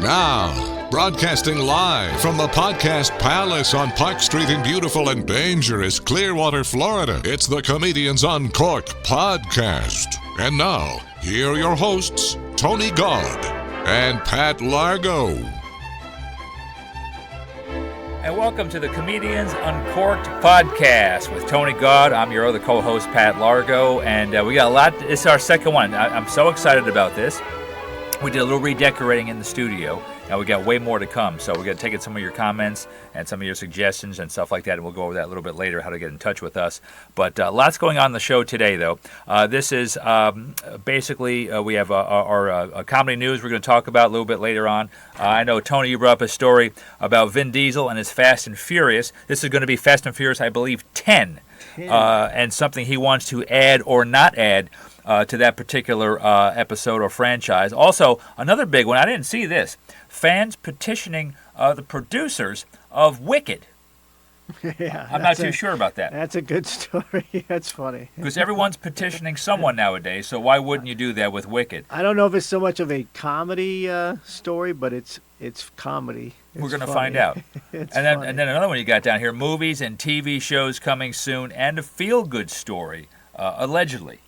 Now, broadcasting live from the Podcast Palace on Park Street in beautiful and dangerous Clearwater, Florida, it's the Comedians Uncorked podcast. And now, here are your hosts, Tony God and Pat Largo. And welcome to the Comedians Uncorked podcast with Tony God. I'm your other co-host, Pat Largo, and we got a lot. This is our second one. I'm so excited about this. We did a little redecorating in the studio, and we got way more to come. So we're going to take in some of your comments and some of your suggestions and stuff like that, and we'll go over that a little bit later, how to get in touch with us. But lots going on in the show today, though. This is basically, we have our comedy news we're going to talk about a little bit later on. I know, Tony, you brought up a story about Vin Diesel and his Fast and Furious. This is going to be Fast and Furious, I believe, 10. And something he wants to add or not add to that particular episode or franchise. Also, another big one, I didn't see this. Fans petitioning the producers of Wicked. Yeah, I'm not too sure about that. That's a good story. That's funny. Because everyone's petitioning someone nowadays, so why wouldn't you do that with Wicked? I don't know if it's so much of a comedy story, but it's comedy. We're going to find out. and then another one you got down here, movies and TV shows coming soon, and a feel-good story, allegedly.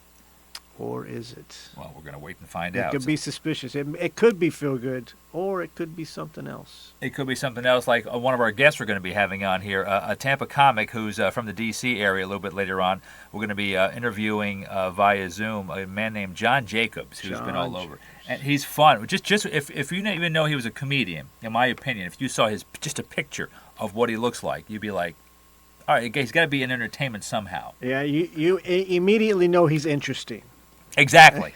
Or is it? Well, we're going to wait and find out. It could be suspicious. It could be feel good, or it could be something else. It could be something else, like one of our guests we're going to be having on here, a Tampa comic who's from the D.C. area a little bit later on. We're going to be interviewing via Zoom a man named John Jacobs, who's been all over. And he's fun. Just if you didn't even know he was a comedian, in my opinion, if you saw just a picture of what he looks like, you'd be like, all right, he's got to be in entertainment somehow. Yeah, you immediately know he's interesting. Exactly.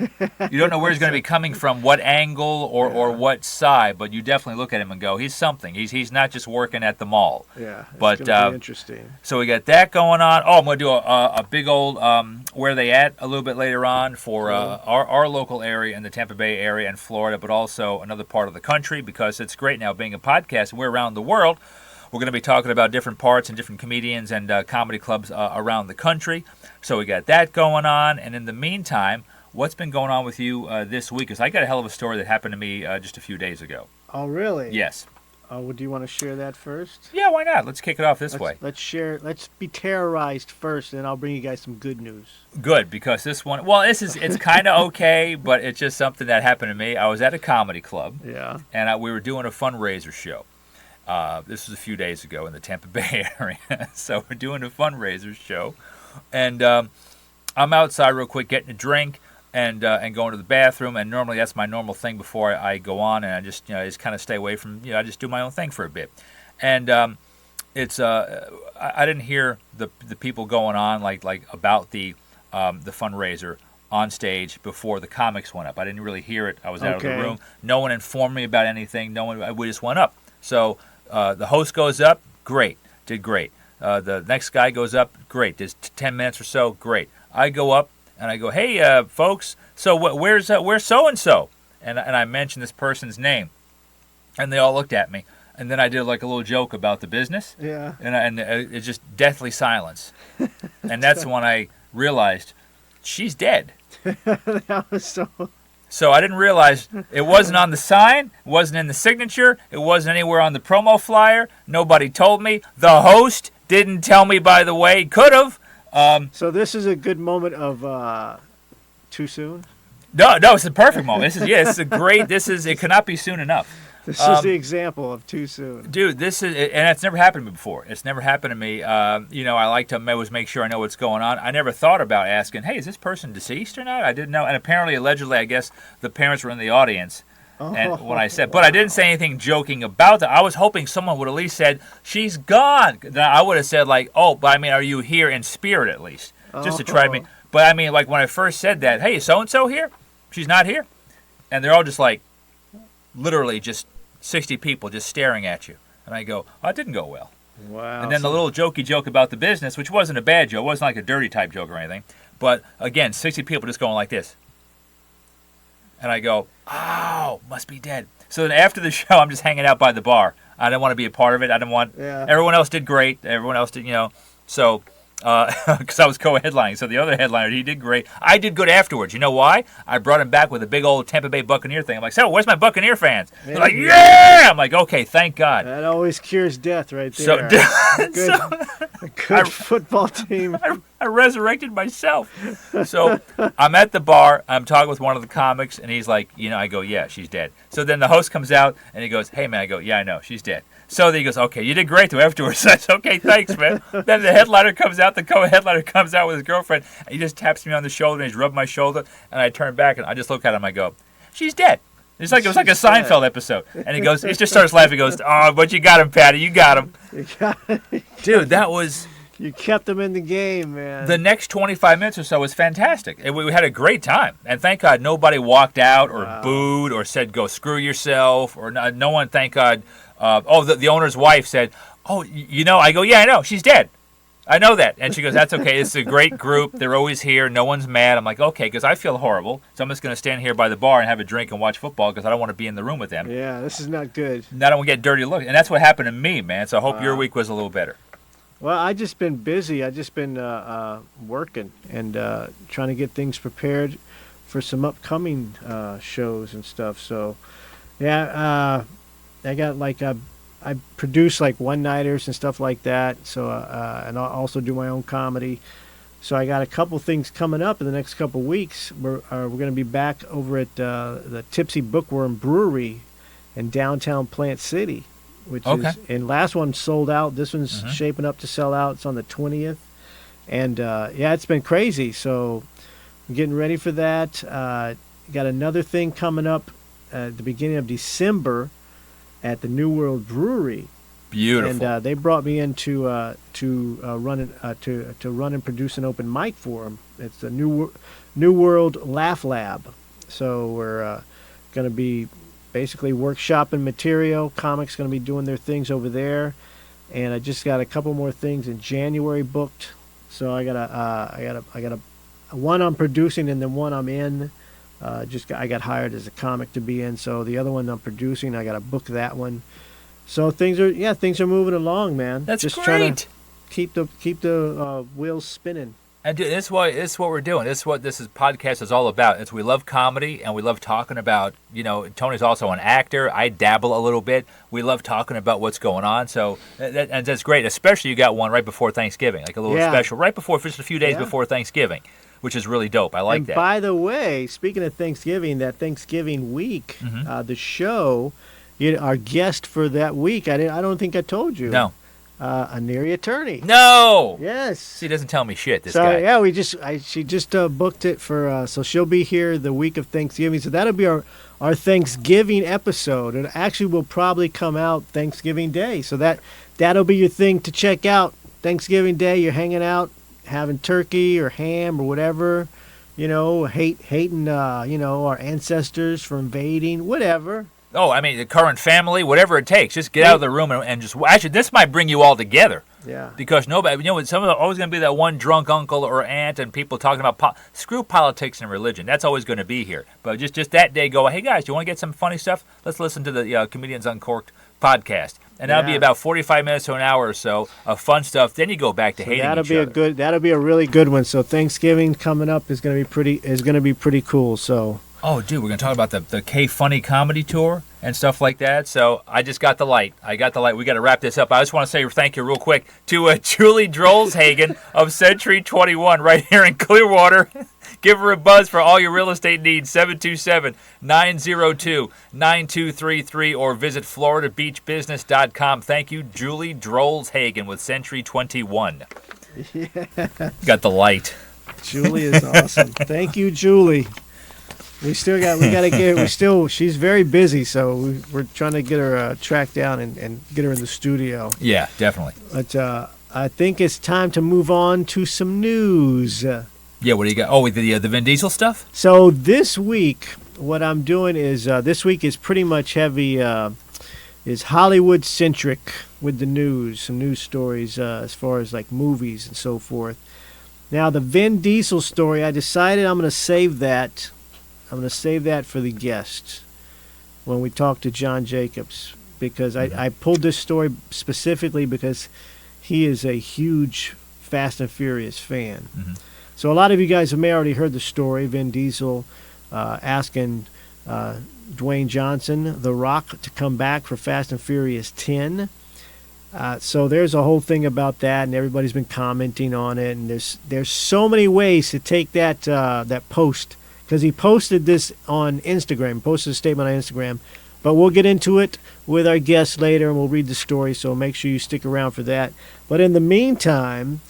You don't know where he's going to be coming from, what angle or what side, but you definitely look at him and go, he's something. He's not just working at the mall. Yeah, it's but gonna be interesting. So we got that going on. Oh, I'm going to do a big old Where They At a little bit later on for our local area in the Tampa Bay area and Florida, but also another part of the country, because it's great now being a podcast and we're around the world. We're going to be talking about different parts and different comedians and comedy clubs around the country. So we got that going on. And in the meantime, what's been going on with you this week? Because I got a hell of a story that happened to me just a few days ago. Oh, really? Yes. Do you want to share that first? Yeah, why not? Let's kick it off this way. Let's be terrorized first, and I'll bring you guys some good news. Good, because this one, well, it's kind of okay, but it's just something that happened to me. I was at a comedy club. Yeah. And we were doing a fundraiser show. This was a few days ago in the Tampa Bay area. So we're doing a fundraiser show. And I'm outside real quick getting a drink and going to the bathroom. And normally that's my normal thing before I go on. And I just kind of stay away from, I just do my own thing for a bit. And I didn't hear the people going on like about the fundraiser on stage before the comics went up. I didn't really hear it. I was out of the room. No one informed me about anything. We just went up. So the host goes up, great, did great. The next guy goes up, great, did 10 minutes or so, great. I go up and I go, hey, folks, so where's so-and-so? And I mentioned this person's name. And they all looked at me. And then I did like a little joke about the business. Yeah. And it's just deathly silence. And that's when I realized she's dead. That was so... So I didn't realize it wasn't on the sign, it wasn't in the signature, it wasn't anywhere on the promo flyer. Nobody told me. The host didn't tell me, by the way. Could have. So this is a good moment of too soon? No, it's the perfect moment. It cannot be soon enough. This is the example of too soon. Dude, and it's never happened to me before. It's never happened to me. I like to always make sure I know what's going on. I never thought about asking, hey, is this person deceased or not? I didn't know. And apparently, allegedly, I guess the parents were in the audience. And when I said, but I didn't say anything joking about that. I was hoping someone would at least said, she's gone. Then I would have said like, oh, but I mean, are you here in spirit at least? Just to try to me. But I mean, like when I first said that, hey, is so-and-so here? She's not here. And they're all just like, literally just 60 people just staring at you. And I go, oh, it didn't go well. Wow. And then the little jokey joke about the business, which wasn't a bad joke. It wasn't like a dirty type joke or anything. But again, 60 people just going like this. And I go, oh, must be dead. So then after the show, I'm just hanging out by the bar. I didn't want to be a part of it. I didn't want... Yeah. Everyone else did great. Everyone else did, So because I was co-headlining. So the other headliner, he did great. I did good afterwards. You know why? I brought him back with a big old Tampa Bay Buccaneer thing. I'm like, so where's my Buccanear fans? They're like, yeah! I'm like, okay, thank God. That always cures death right So, there. A good football team. I resurrected myself. So I'm at the bar. I'm talking with one of the comics, and he's like, I go, yeah, she's dead. So then the host comes out, and he goes, hey, man. I go, yeah, I know, she's dead. So then he goes, okay, you did great though afterwards. I said, okay, thanks, man. Then the headliner comes out, the co-headliner comes out with his girlfriend, and he just taps me on the shoulder, and he's rubbed my shoulder, and I turn back, and I just look at him, I go, she's dead. It was like a Seinfeld episode. And he just starts laughing, he goes, oh, but you got him, Patty, you got him. Dude, that was... You kept them in the game, man. The next 25 minutes or so was fantastic. We had a great time. And thank God nobody walked out or booed or said, go screw yourself. Or no one, thank God. The owner's wife said, oh, I go, yeah, I know. She's dead. I know that. And she goes, that's okay. It's a great group. They're always here. No one's mad. I'm like, okay, because I feel horrible. So I'm just going to stand here by the bar and have a drink and watch football because I don't want to be in the room with them. Yeah, this is not good. And I don't want to get dirty looks. And that's what happened to me, man. So I hope your week was a little better. Well, I just been busy. I just been working and trying to get things prepared for some upcoming shows and stuff. So, yeah, I got I produce one-nighters and stuff like that. So, and I also do my own comedy. So I got a couple things coming up in the next couple weeks. We're going to be back over at the Tipsy Bookworm Brewery in downtown Plant City. And last one sold out. This one's shaping up to sell out. It's on the 20th. And, it's been crazy. So I'm getting ready for that. Got another thing coming up at the beginning of December at the New World Brewery. Beautiful. And they brought me in to run and produce an open mic for them. It's the New World Laugh Lab. So we're going to be basically workshopping material. Comics going to be doing their things over there, and I just got a couple more things in January booked. So I got a one I'm producing and then one I'm in. I got hired as a comic to be in. So the other one I'm producing, I got to book that one. So things are moving along, man. That's just great. Trying to keep the wheels spinning. And dude, this is what we're doing. This is what this podcast is all about. We love comedy and we love talking about, Tony's also an actor. I dabble a little bit. We love talking about what's going on. So and that's great. Especially you got one right before Thanksgiving, like a little special right before, just a few days before Thanksgiving, which is really dope. I like that. And by the way, speaking of Thanksgiving, that Thanksgiving week, the show, our guest for that week, I don't think I told you. No. A Neary attorney. No. Yes. He doesn't tell me shit. This guy. Yeah, she just booked it for. So she'll be here the week of Thanksgiving. So that'll be our Thanksgiving episode. It actually will probably come out Thanksgiving Day. So that'll be your thing to check out. Thanksgiving Day, you're hanging out, having turkey or ham or whatever. Hating our ancestors for invading, whatever. Oh, I mean, the current family, whatever it takes. Just get out of the room and just... Actually, this might bring you all together. Yeah. Because nobody... some of them always going to be that one drunk uncle or aunt and people talking about... Screw politics and religion. That's always going to be here. But just that day go, hey, guys, do you want to get some funny stuff? Let's listen to the Comedians Uncorked podcast. And that'll be about 45 minutes to an hour or so of fun stuff. Then you go back to hating each other. That'll be a really good one. So Thanksgiving coming up is going to be pretty cool. So... Oh, dude, we're going to talk about the K-Funny comedy tour and stuff like that. So I just got the light. We got to wrap this up. I just want to say thank you real quick to Julie Drolshagen of Century 21 right here in Clearwater. Give her a buzz for all your real estate needs, 727-902-9233, or visit floridabeachbusiness.com. Thank you, Julie Drolshagen with Century 21. Yeah. Got the light. Julie is awesome. Thank you, Julie. She's very busy, so we're trying to get her tracked down and get her in the studio. Yeah, definitely. But I think it's time to move on to some news. Yeah, what do you got? Oh, the Vin Diesel stuff? So this week, what I'm doing is, this week is pretty much heavy, is Hollywood-centric with the news, some news stories as far as like movies and so forth. Now, the Vin Diesel story, I decided I'm going to save that. I'm going to save that for the guest when we talk to John Jacobs, because I pulled this story specifically because he is a huge Fast and Furious fan. Mm-hmm. So a lot of you guys may already heard the story. Vin Diesel asking Dwayne Johnson, The Rock, to come back for Fast and Furious 10. So there's a whole thing about that, and everybody's been commenting on it. And there's so many ways to take that post, because he posted this on Instagram, posted a statement on Instagram. But we'll get into it with our guests later, and we'll read the story. So make sure you stick around for that. But in the meantime,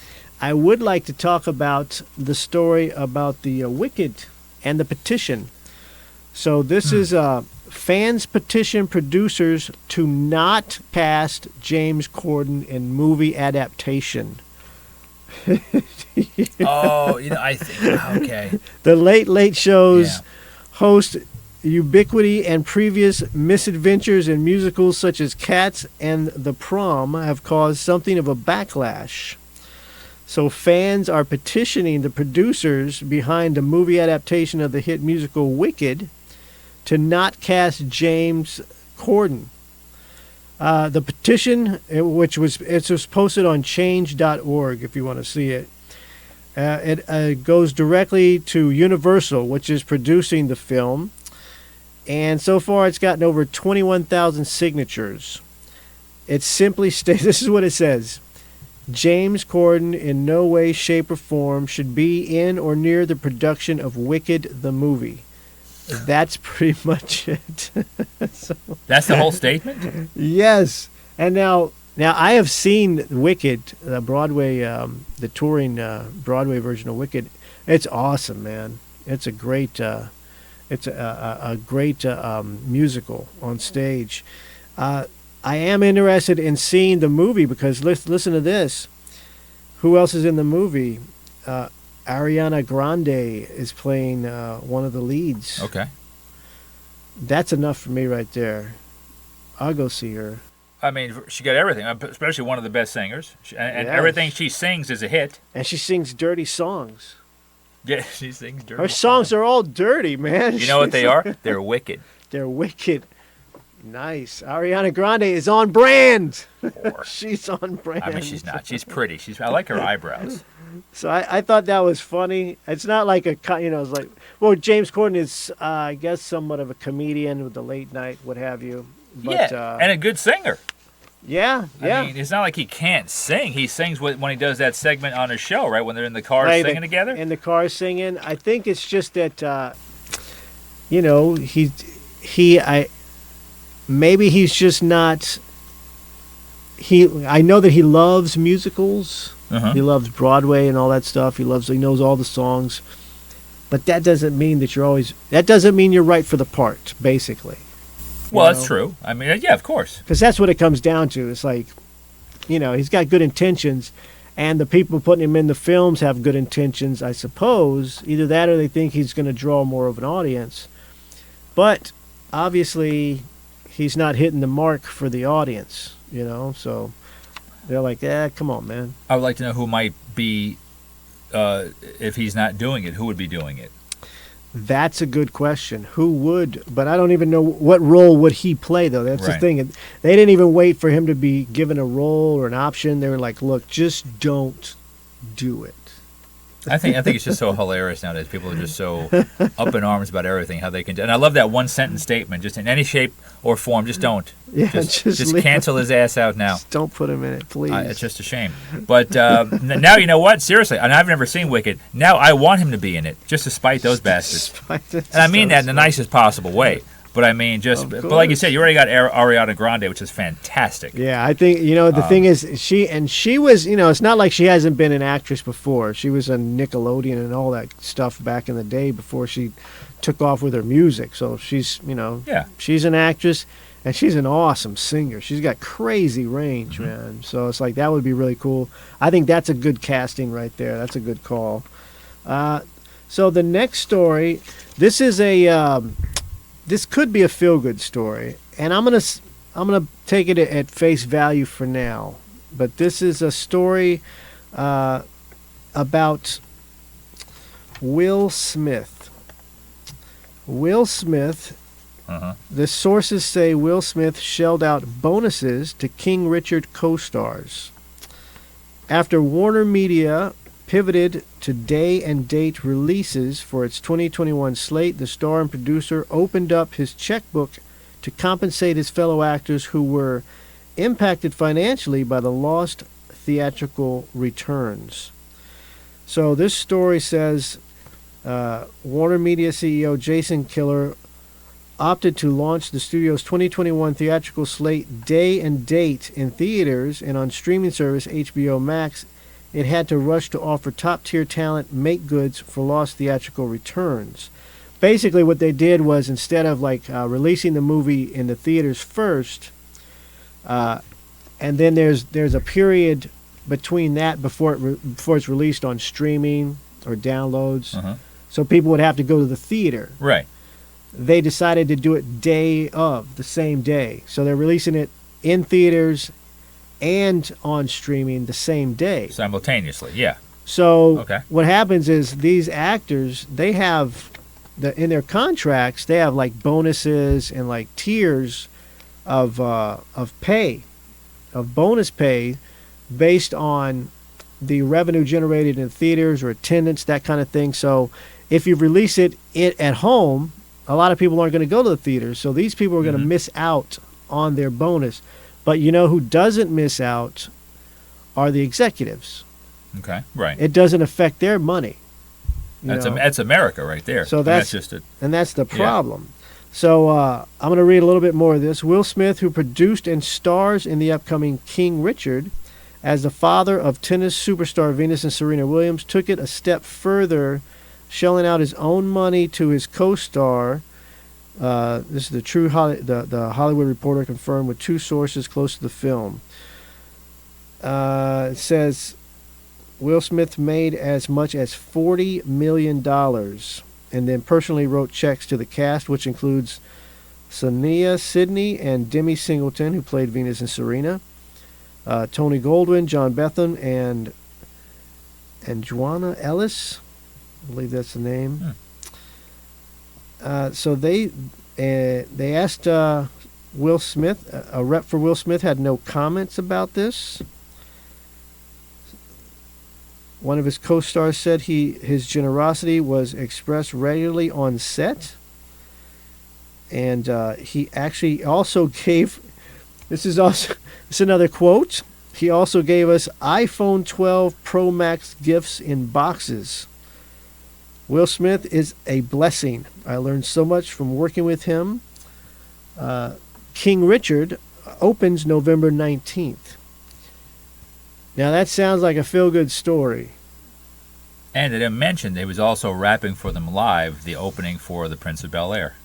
I would like to talk about the story about the Wicked and the petition. So this is fans petition producers to not cast James Corden in movie adaptation. Oh, I think, okay. The Late Late Show's host Ubiquity and previous misadventures in musicals such as Cats and The Prom have caused something of a backlash. So fans are petitioning the producers behind a movie adaptation of the hit musical Wicked to not cast James Corden. The petition, which was posted on change.org if you want to see it, it goes directly to Universal, which is producing the film. And so far, it's gotten over 21,000 signatures. It simply states, this is what it says: James Corden in no way, shape, or form should be in or near the production of Wicked the movie. That's pretty much it. So, that's the whole statement? Yes. And now I have seen Wicked, the Broadway, the touring Broadway version of Wicked. It's awesome, man. It's a great... It's a great musical on stage. I am interested in seeing the movie because listen to this. Who else is in the movie? Ariana Grande is playing one of the leads. Okay. That's enough for me right there. I'll go see her. I mean, she got everything, especially one of the best singers. And everything she sings is a hit. And she sings dirty songs. Yeah, she sings dirty. Her songs are all dirty, man. You know what they are? They're wicked. They're wicked. Nice. Ariana Grande is on brand. She's on brand. I mean, she's not. She's pretty. I like her eyebrows. So I thought that was funny. It's not like it's like, well, James Corden is, I guess, somewhat of a comedian with the late night, what have you. But, and a good singer. Yeah. I mean, it's not like he can't sing. He sings when he does that segment on his show, right? When they're in the car singing together? In the car singing. I think it's just that, maybe he's just not, I know that he loves musicals. Uh-huh. He loves Broadway and all that stuff. He knows all the songs. But that doesn't mean that you're right for the part, basically. Well, that's true. I mean, yeah, of course. Because that's what it comes down to. It's like, he's got good intentions, and the people putting him in the films have good intentions, I suppose. Either that or they think he's going to draw more of an audience. But, obviously, he's not hitting the mark for the audience, so they're like, come on, man. I would like to know who might be, if he's not doing it, who would be doing it? That's a good question. Who would? But I don't even know what role would he play, though. That's the thing. They didn't even wait for him to be given a role or an option. They were like, look, just don't do it. I think it's just so hilarious nowadays. People are just so up in arms about everything, how they can do. And I love that one sentence statement, just in any shape or form, just don't. Yeah, just cancel his ass out now. Just don't put him in it, please. It's just a shame. But now you know what? Seriously, and I've never seen Wicked. Now I want him to be in it, just to spite those bastards. And I mean that in the nicest possible way. But I mean, but like you said, you already got Ariana Grande, which is fantastic. Yeah, I think, the thing is, she was, it's not like she hasn't been an actress before. She was on Nickelodeon and all that stuff back in the day before she took off with her music. So she's, she's an actress, and she's an awesome singer. She's got crazy range, man. So it's like, that would be really cool. I think that's a good casting right there. That's a good call. So the next story, this is this could be a feel-good story, and I'm gonna take it at face value for now. But this is a story about Will Smith. Will Smith. The sources say Will Smith shelled out bonuses to King Richard co-stars. After Warner Media pivoted to day and date releases for its 2021 slate, the star and producer opened up his checkbook to compensate his fellow actors who were impacted financially by the lost theatrical returns. So this story says Warner Media CEO Jason Kilar opted to launch the studio's 2021 theatrical slate day and date in theaters, and on streaming service HBO Max, it had to rush to offer top-tier talent make goods for lost theatrical returns. Basically, what they did was, instead of releasing the movie in the theaters first, and then there's a period between that before it's released on streaming or downloads, so people would have to go to the theater. Right. They decided to do it the same day. So they're releasing it in theaters and on streaming the same day. Simultaneously, yeah. So what happens is these actors, they have, in their contracts, they have like bonuses and like tiers of pay, of bonus pay based on the revenue generated in theaters or attendance, that kind of thing. So if you release it at home, a lot of people aren't going to go to the theaters, so these people are going to miss out on their bonus. But you know who doesn't miss out are the executives. Okay, right. It doesn't affect their money. That's America right there. So that's the problem. Yeah. So I'm going to read a little bit more of this. Will Smith, who produced and stars in the upcoming King Richard as the father of tennis superstar Venus and Serena Williams, took it a step further, shelling out his own money to his co-star. This is the Hollywood Reporter confirmed with two sources close to the film. It says Will Smith made as much as $40 million and then personally wrote checks to the cast, which includes Sonia Sidney and Demi Singleton, who played Venus and Serena, Tony Goldwyn, John Betham, and Joanna Ellis. I believe that's the name. So they asked Will Smith. A rep for Will Smith had no comments about this. One of his co-stars said his generosity was expressed regularly on set, and he actually also gave. This is another quote. He also gave us iPhone 12 Pro Max gifts in boxes. Will Smith is a blessing. I learned so much from working with him. King Richard opens November 19th. Now that sounds like a feel-good story. And it mentioned they was also wrapping for them live the opening for The Prince of Bel-Air.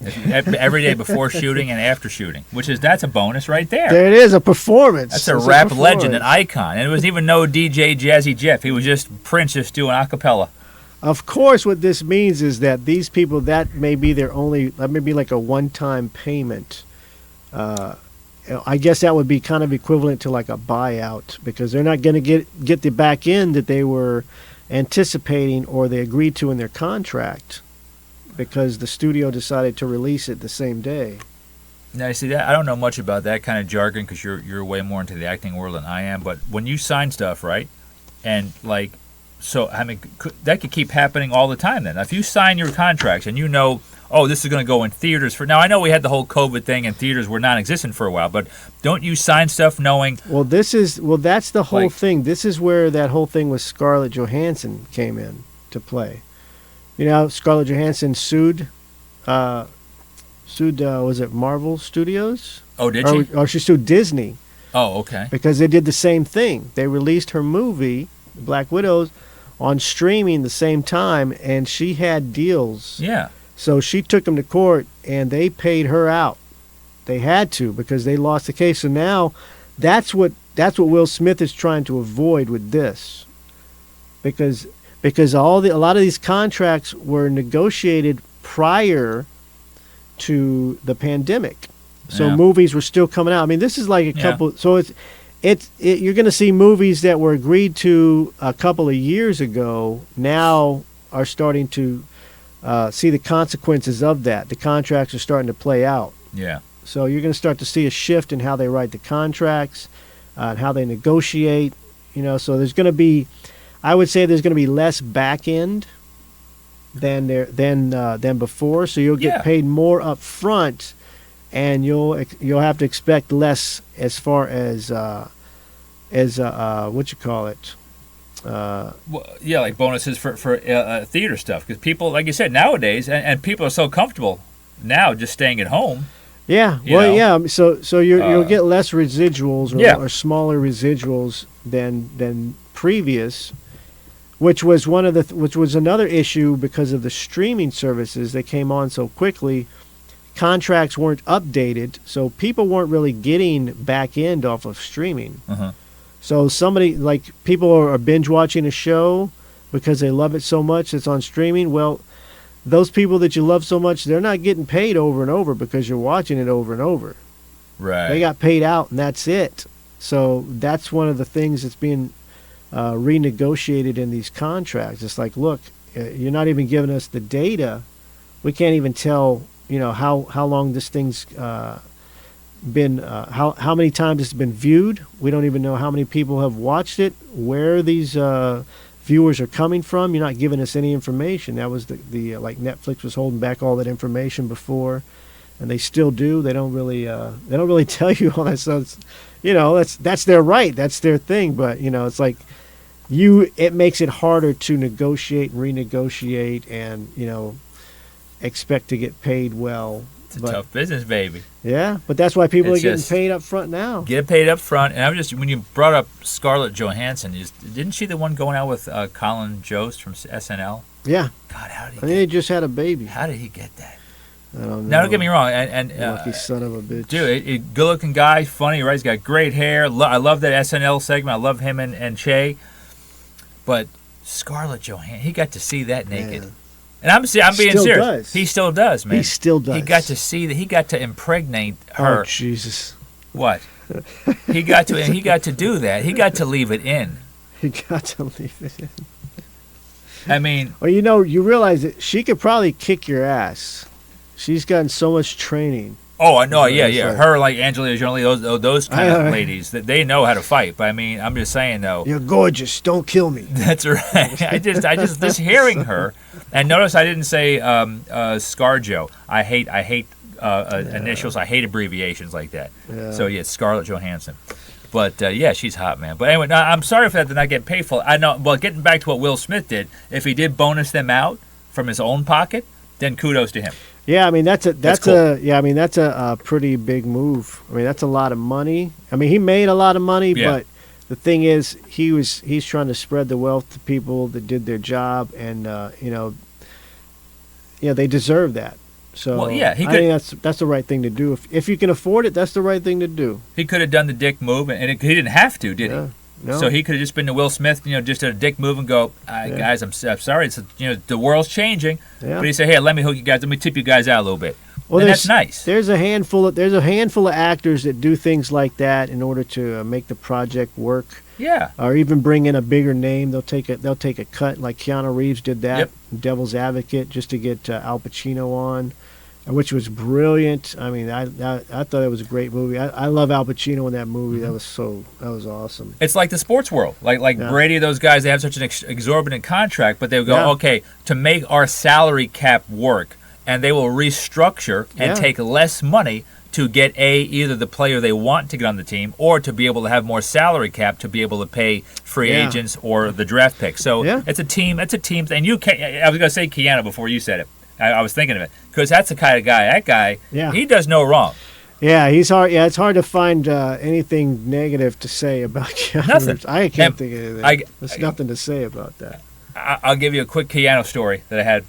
Every day before shooting and after shooting, that's a bonus right there. There it is, a performance. That's a rap legend, an icon. And it was even no DJ Jazzy Jeff. He was just Prince just doing a cappella. Of course, what this means is that these people, that may be like a one-time payment. I guess that would be kind of equivalent to like a buyout, because they're not going to get the back end that they were anticipating or they agreed to in their contract, because the studio decided to release it the same day. Now, you see, that I don't know much about that kind of jargon, because you're way more into the acting world than I am. But when you sign stuff, right, and like, so I mean, that could keep happening all the time. Then, if you sign your contracts and you know, oh, this is going to go in theaters for now. I know we had the whole COVID thing and theaters were non-existent for a while, but don't you sign stuff knowing? Well, that's the whole thing. This is where that whole thing with Scarlett Johansson came in to play. You know, Scarlett Johansson sued was it Marvel Studios? Oh, did she? Or she sued Disney. Oh, okay. Because they did the same thing. They released her movie, Black Widows, on streaming the same time, and she had deals. Yeah. So she took them to court, and they paid her out. They had to, because they lost the case. So now, that's what Will Smith is trying to avoid with this, because a lot of these contracts were negotiated prior to the pandemic, so movies were still coming out. I mean, this is like a couple. So you're going to see movies that were agreed to a couple of years ago now are starting to see the consequences of that. The contracts are starting to play out. Yeah. So you're going to start to see a shift in how they write the contracts, and how they negotiate, So there's going to be, I would say there's going to be less back end than before. So you'll get paid more up front, and you'll have to expect less as far as what you call it. Like bonuses for theater stuff, because people, like you said, nowadays, and people are so comfortable now just staying at home. Yeah, So you'll get less residuals or smaller residuals than previous, which was another issue because of the streaming services that came on so quickly. Contracts weren't updated, so people weren't really getting back end off of streaming. Uh-huh. So people are binge watching a show because they love it so much it's on streaming. Well, those people that you love so much, they're not getting paid over and over because you're watching it over and over. Right. They got paid out, and that's it. So that's one of the things that's being renegotiated in these contracts. It's like, look, you're not even giving us the data. We can't even tell, how long this thing's been, how many times it's been viewed. We don't even know how many people have watched it, where these viewers are coming from. You're not giving us any information. That was the like Netflix was holding back all that information before, and they still do. They don't really tell you all that stuff. That's their right. That's their thing. But it's like it makes it harder to negotiate and renegotiate and expect to get paid well. It's a tough business, baby. Yeah, but that's why people are getting paid up front now. Get paid up front. And when you brought up Scarlett Johansson, didn't she the one going out with Colin Jost from SNL? Yeah. God, how did he I think he just had a baby. How did he get that? I don't know. Now, don't get me wrong. And lucky son of a bitch. Dude, good-looking guy, funny, right? He's got great hair. I love that SNL segment. I love him and Che. But Scarlett Johansson, he got to see that naked. Yeah. And I'm being serious. Does. He still does, man. He still does. He got to see that. He got to impregnate her. Oh, Jesus. What? He got to do that. He got to leave it in. He got to leave it in. I mean, well, you realize that she could probably kick your ass. She's gotten so much training. Oh, I know. Yeah. Her, like Angelina Jolie, those kind of ladies, that they know how to fight. But I mean, I'm just saying though. You're gorgeous. Don't kill me. That's right. I just hearing her, and notice I didn't say ScarJo. I hate initials. I hate abbreviations like that. Yeah. So yeah, Scarlett Johansson. But she's hot, man. But anyway, I'm sorry for that to not get paid for. I know. Well, getting back to what Will Smith did, if he did bonus them out from his own pocket, then kudos to him. Yeah, I mean that's cool. a pretty big move. I mean that's a lot of money. I mean he made a lot of money, but the thing is he's trying to spread the wealth to people that did their job, and they deserve that. So I think that's the right thing to do. If you can afford it, that's the right thing to do. He could have done the dick move, and he didn't have to, did he? No. So he could have just been to Will Smith, just a dick move and go, guys, I'm sorry, it's the world's changing. Yeah. But he said, hey, let me tip you guys out a little bit. Well, that's nice. There's a handful of actors that do things like that in order to make the project work. Yeah. Or even bring in a bigger name. They'll take a cut, like Keanu Reeves did that. Yep. Devil's Advocate, just to get Al Pacino on, which was brilliant. I mean, I thought it was a great movie. I love Al Pacino in that movie. Mm-hmm. That was awesome. It's like the sports world. Like Brady, those guys, they have such an exorbitant contract, but they go, okay, to make our salary cap work, and they will restructure and take less money to get either the player they want to get on the team, or to be able to have more salary cap to be able to pay free agents or the draft pick. So it's a team. It's a team. And you can't. I was going to say Keanu before you said it. I was thinking of it because that's the kind of guy. That guy, he does no wrong. Yeah, he's hard. Yeah, it's hard to find anything negative to say about Keanu. Nothing. I can't think of anything. There's nothing to say about that. I'll give you a quick Keanu story that I had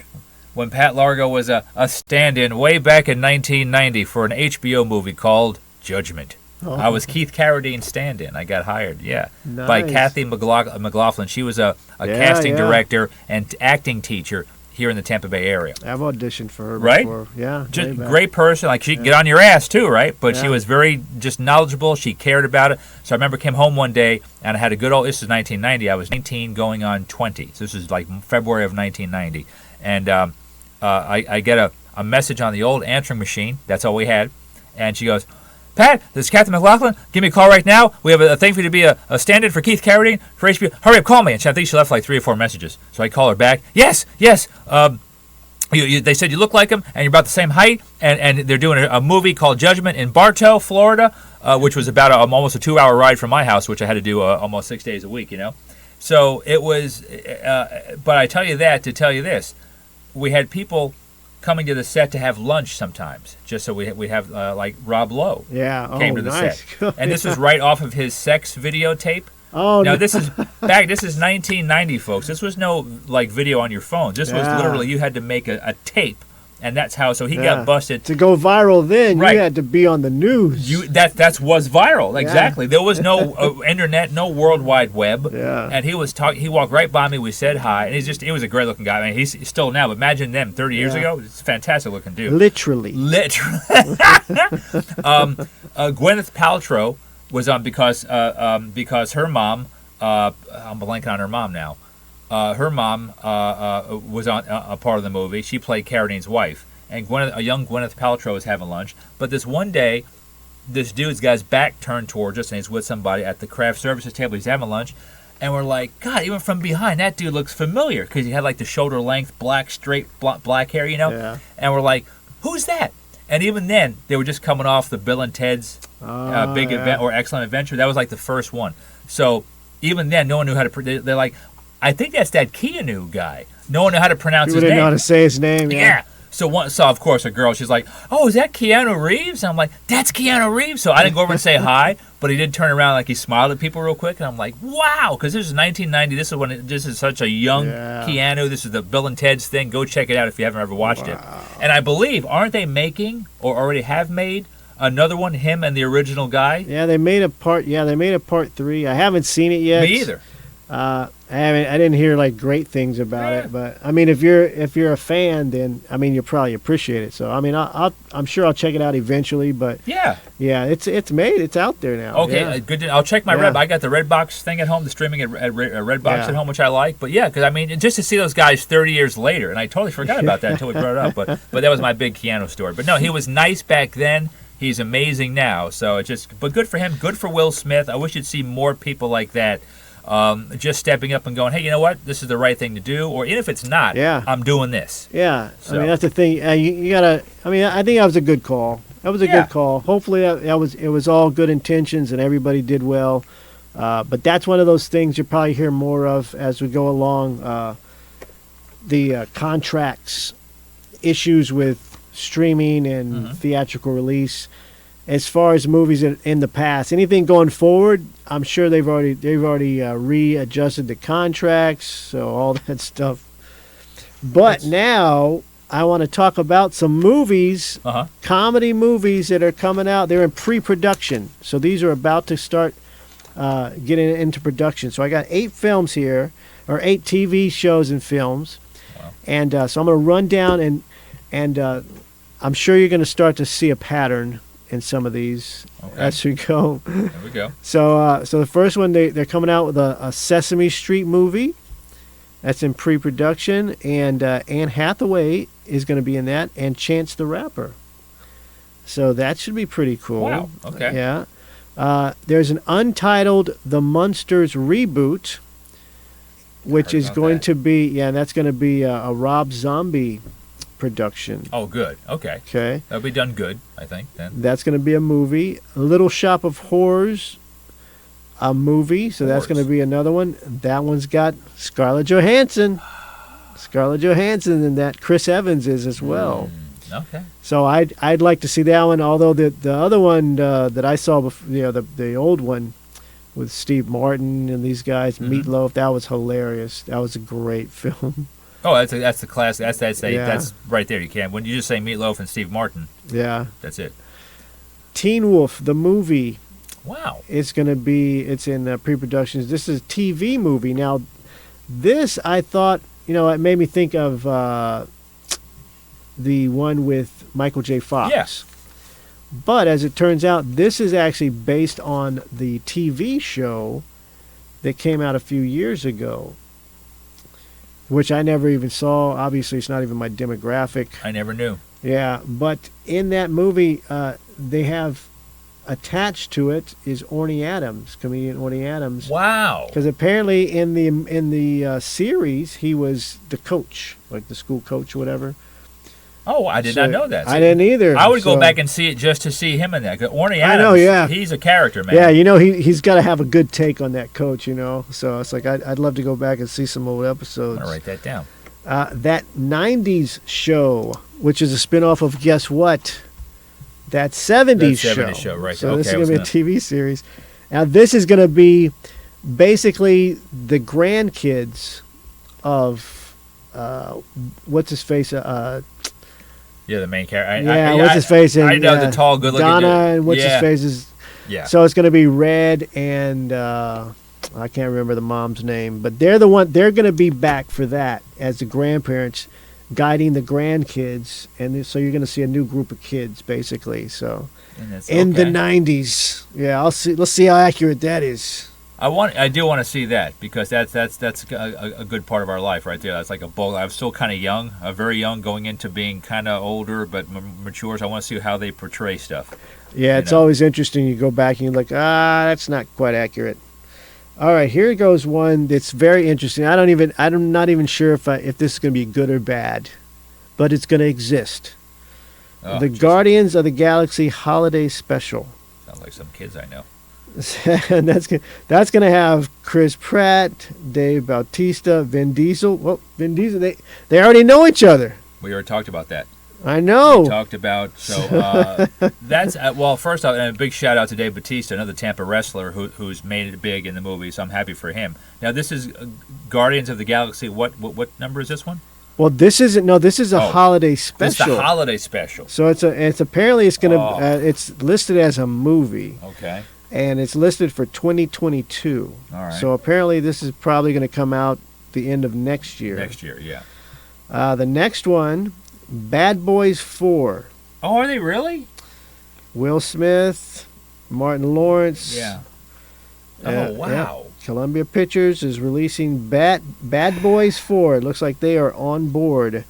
when Pat Largo was a stand-in way back in 1990 for an HBO movie called Judgment. Oh. I was Keith Carradine's stand-in. I got hired, by Kathy McLaughlin. She was a casting director and acting teacher here in the Tampa Bay area. I've auditioned for her Right? before. Yeah. Just great person. Like, she could get on your ass, too, right? But she was very just knowledgeable. She cared about it. So I remember came home one day, and I had a good old, this is 1990. I was 19 going on 20. So this is like February of 1990. And I get a message on the old answering machine. That's all we had. And she goes, Pat, this is Captain McLaughlin. Give me a call right now. We have a thing for you to be a stand-in for Keith Carradine for HBO. Hurry up, call me. And I think she left like 3 or 4 messages. So I call her back. Yes. They said you look like him, and you're about the same height, and they're doing a movie called Judgment in Bartow, Florida, which was about almost a 2-hour ride from my house, which I had to do almost 6 days a week, So it was, but I tell you that to tell you this. We had people coming to the set to have lunch sometimes, just so we have like Rob Lowe came to the nice. set. And this was right off of his sex videotape. Oh, now this is 1990, folks. This was no like video on your phone. This was literally you had to make a tape, and that's how. So he got busted to go viral. Then right. You had to be on the news. That was viral exactly. There was no internet, no World Wide Web. Yeah. And he was talking. He walked right by me. We said hi, and he was a great looking guy. I mean, he's still now. But imagine them 30 years ago. It's a fantastic looking dude. Literally. Gwyneth Paltrow was on because her mom, I'm blanking on her mom now. Her mom was on a part of the movie. She played Carradine's wife, and a young Gwyneth Paltrow was having lunch. But this one day, this dude's got his back turned towards us, and he's with somebody at the craft services table. He's having lunch, and we're like, God, even from behind, that dude looks familiar because he had like the shoulder length, straight black hair, Yeah. And we're like, who's that? And even then, they were just coming off the Bill and Ted's Big Event or Excellent Adventure. That was like the first one. So even then, no one knew how to. They're like, I think that's that Keanu guy. No one knew how to pronounce his name. Didn't know how to say his name. Yeah. So of course, a girl. She's like, "Oh, is that Keanu Reeves?" And I'm like, "That's Keanu Reeves." So I didn't go over and say hi, but he did turn around like he smiled at people real quick, and I'm like, "Wow!" Because this is 1990. This is such a young Keanu. This is the Bill and Ted's thing. Go check it out if you haven't ever watched it. And I believe, aren't they making or already have made another one? Him and the original guy. Yeah, they made a part. Yeah, they made a part 3. I haven't seen it yet. Me either. I didn't hear like great things about it, but I mean, if you're a fan, then I mean, you'll probably appreciate it. So I mean, I'm sure I'll check it out eventually. But yeah, it's made, it's out there now. Okay, good. I'll check my Red. I got the Redbox thing at home, the streaming at Redbox at home, which I like. But yeah, because I mean, just to see those guys 30 years later, and I totally forgot about that until we brought it up. But that was my big Keanu story. But no, he was nice back then. He's amazing now. So but good for him. Good for Will Smith. I wish you'd see more people like that. Just stepping up and going, hey, you know what? This is the right thing to do. Or even if it's not, I'm doing this. Yeah. So. I mean, that's the thing. You gotta. I mean, I think that was a good call. That was a good call. Hopefully, it was all good intentions and everybody did well. But that's one of those things you'll probably hear more of as we go along. The contracts, issues with streaming and theatrical release. As far as movies in the past, anything going forward, I'm sure they've already readjusted the contracts, so all that stuff. But now I want to talk about some movies, comedy movies that are coming out. They're in pre-production, so these are about to start getting into production. So I got 8 films here, or 8 TV shows and films, and so I'm going to run down and I'm sure you're going to start to see a pattern in some of these as we go. There we go. So the first one, they're coming out with a Sesame Street movie. That's in pre-production, and Anne Hathaway is going to be in that, and Chance the Rapper. So that should be pretty cool. Wow. Okay. Yeah. There's an Untitled The Munsters reboot, which is going to be that's going to be a Rob Zombie production. Oh, good. Okay. That'll be done good, I think, then. That's going to be a movie. Little Shop of Horrors, a movie. So that's going to be another one. That one's got Scarlett Johansson. And that Chris Evans is as well. Okay. So I'd like to see that one. Although the other one that I saw before, the old one with Steve Martin and these guys, Meatloaf, that was hilarious. That was a great film. Oh, that's the class. That's right there. You can when you just say Meatloaf and Steve Martin. Yeah, that's it. Teen Wolf, the movie. Wow. It's in pre-production. This is a TV movie. Now, this I thought it made me think of the one with Michael J. Fox. Yes. But as it turns out, this is actually based on the TV show that came out a few years ago, which I never even saw. Obviously, it's not even my demographic. I never knew. Yeah, but in that movie, they have attached to it is Orny Adams, comedian Orny Adams. Wow. Because apparently in the series he was the coach, like the school coach or whatever. Oh, I did not know that. I didn't either. I would go back and see it just to see him in that. 'Cause Orny Adams, I know, yeah. He's a character, man. Yeah, he's got to have a good take on that coach, So it's like I'd love to go back and see some old episodes. I'm going to write that down. That 90s show, which is a spinoff of guess what? That 70s show. That 70s show, right. So this is going to be a TV series. Now this is going to be basically the grandkids of what's his face? Yeah, the main character. What's his face? I know the tall, good-looking Donna dude. and what's his face is. Yeah. So it's going to be Red and I can't remember the mom's name, but they're the one. They're going to be back for that as the grandparents, guiding the grandkids, and so you're going to see a new group of kids basically. So in the 90s, yeah, Let's see how accurate that is. I do want to see that because that's a good part of our life right there. That's like a bowl. I'm still kind of young, very young, going into being kind of older but mature. So I want to see how they portray stuff. Yeah, it's always interesting. You go back and you're like, that's not quite accurate. All right, here goes one that's very interesting. I'm not even sure if this is going to be good or bad, but it's going to exist. Oh, the Guardians of the Galaxy Holiday Special. Sounds like some kids I know. And that's going to have Chris Pratt, Dave Bautista, Vin Diesel. Well, Vin Diesel, they already know each other. We already talked about that. I know. We talked about that's well. First off, and a big shout out to Dave Bautista, another Tampa wrestler who's made it big in the movie. So I'm happy for him. Now this is Guardians of the Galaxy. What number is this one? Well, this isn't. No, this is a holiday special. It's a holiday special. So it's apparently it's gonna it's listed as a movie. Okay. And it's listed for 2022. All right. So apparently this is probably going to come out the end of next year. Next year, yeah. The next one, Bad Boys 4. Oh, are they really? Will Smith, Martin Lawrence. Yeah. Oh, wow. Yeah. Columbia Pictures is releasing Bad Boys 4. It looks like they are on board.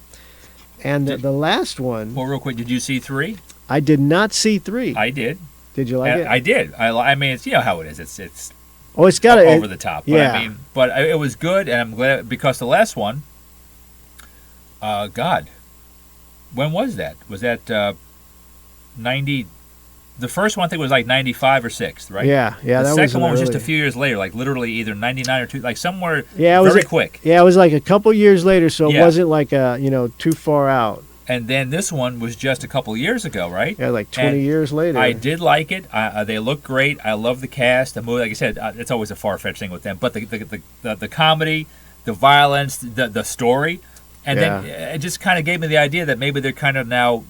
And the last one. Well, real quick, did you see 3? I did not see 3. I did. Did you like it? I did. I mean, it's how it is. It's it's got over the top. But yeah. I mean, but it was good, and I'm glad because the last one. God, when was that? Was that 90? The first one I think was like 95 or 6, right? Yeah. The second one was just a few years later, like literally either 99 or 2, like somewhere. Yeah, it was very quick. Yeah, it was like a couple years later, so it wasn't like too far out. And then this one was just a couple years ago, right? Yeah, like 20 years later. I did like it. They look great. I love the cast. The movie, like I said, it's always a far-fetched thing with them. But the comedy, the violence, the story, and then it just kind of gave me the idea that maybe they're kind of now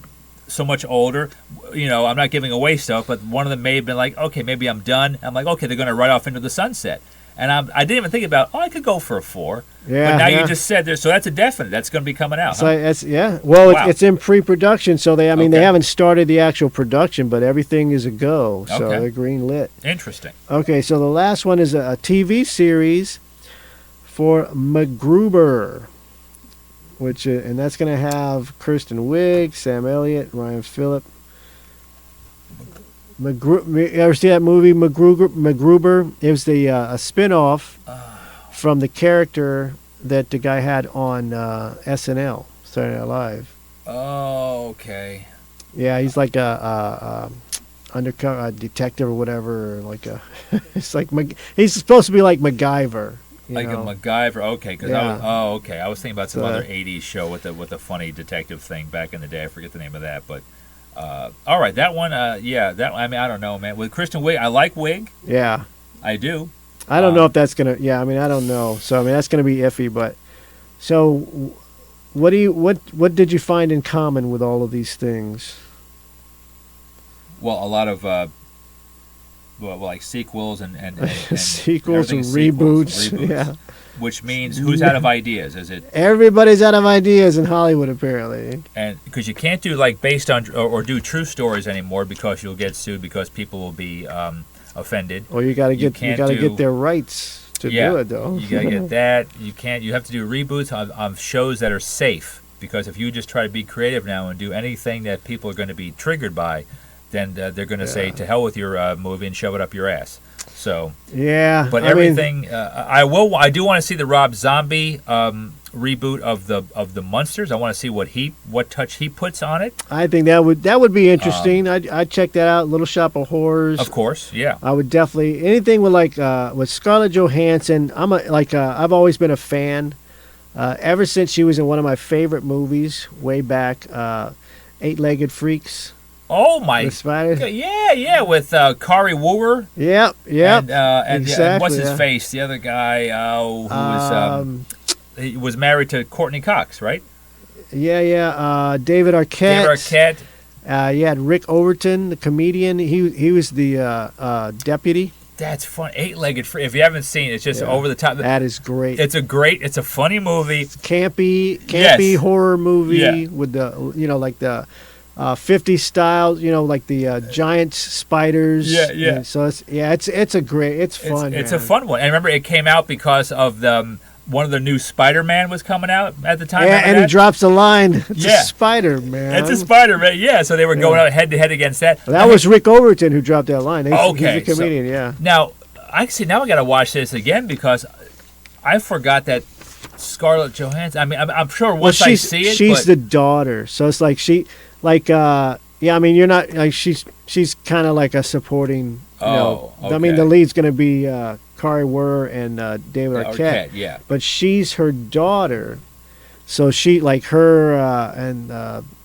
so much older. I'm not giving away stuff, but one of them may have been like, okay, maybe I'm done. I'm like, okay, they're going to ride off into the sunset. And I didn't even think about, I could go for a 4. Yeah, but now you just said there, so that's a definite. That's going to be coming out. So huh? Well, wow. It's in pre-production, so they haven't started the actual production, but everything is a go. So they're green lit. Interesting. Okay, so the last one is a TV series for MacGruber, and that's going to have Kristen Wiig, Sam Elliott, Ryan Phillip. You ever see that movie MacGruber? It was a spin-off from the character that the guy had on SNL, Saturday Night Live. Oh, okay. Yeah, he's like a undercover detective or whatever. Or like it's like he's supposed to be like MacGyver. Like a MacGyver, okay. Okay. I was thinking about some other '80s show with a funny detective thing back in the day. I forget the name of that, but. All right, that one. I mean, I don't know, man. With Kristen Wiig, I like Wiig. Yeah, I do. I don't know if that's gonna. Yeah, I mean, I don't know. So I mean, that's gonna be iffy. But so, what did you find in common with all of these things? Well, a lot of like sequels and sequels and reboots. Yeah. Which means who's out of ideas? Is it everybody's out of ideas in Hollywood apparently? And because you can't do like based on or do true stories anymore because you'll get sued because people will be offended. Or you got to get their rights to do it though. You got to get that. You have to do reboots on shows that are safe because if you just try to be creative now and do anything that people are going to be triggered by, then they're going to say to hell with your movie and shove it up your ass. So yeah, but everything I do want to see the Rob Zombie reboot of the Munsters. I want to see what touch he puts on it. I think that would be interesting. I'd check that out. Little Shop of Horrors. Of course, yeah. I would definitely anything with with Scarlett Johansson. I've always been a fan. Ever since she was in one of my favorite movies way back, Eight-Legged Freaks. Oh my! Yeah, with Kari Wooer. Yep. And exactly, what's his face? The other guy who he was married to Courtney Cox, right? Yeah. David Arquette. You had Rick Overton, the comedian. He was the deputy. That's fun. Eight-Legged Freak. If you haven't seen it, it's just over the top. That is great. It's a funny movie. Campy horror movie with the like the 50 style, like the giant spiders. Yeah. And so it's fun. It's a fun one. And remember, it came out because of the one of the new Spider-Man was coming out at the time. Yeah, and he drops a line. It's a Spider-Man. It's a Spider-Man. Yeah. So they were going out head to head against that. That was Rick Overton who dropped that line. He's a comedian. So, now I got to watch this again because I forgot that Scarlett Johansson. I mean, I'm sure once I see it, she's the daughter. So it's like I mean, you're not like she's kind of like a supporting. I mean, the lead's going to be Kari Wurr and David Arquette. Yeah. But she's her daughter, so she like her and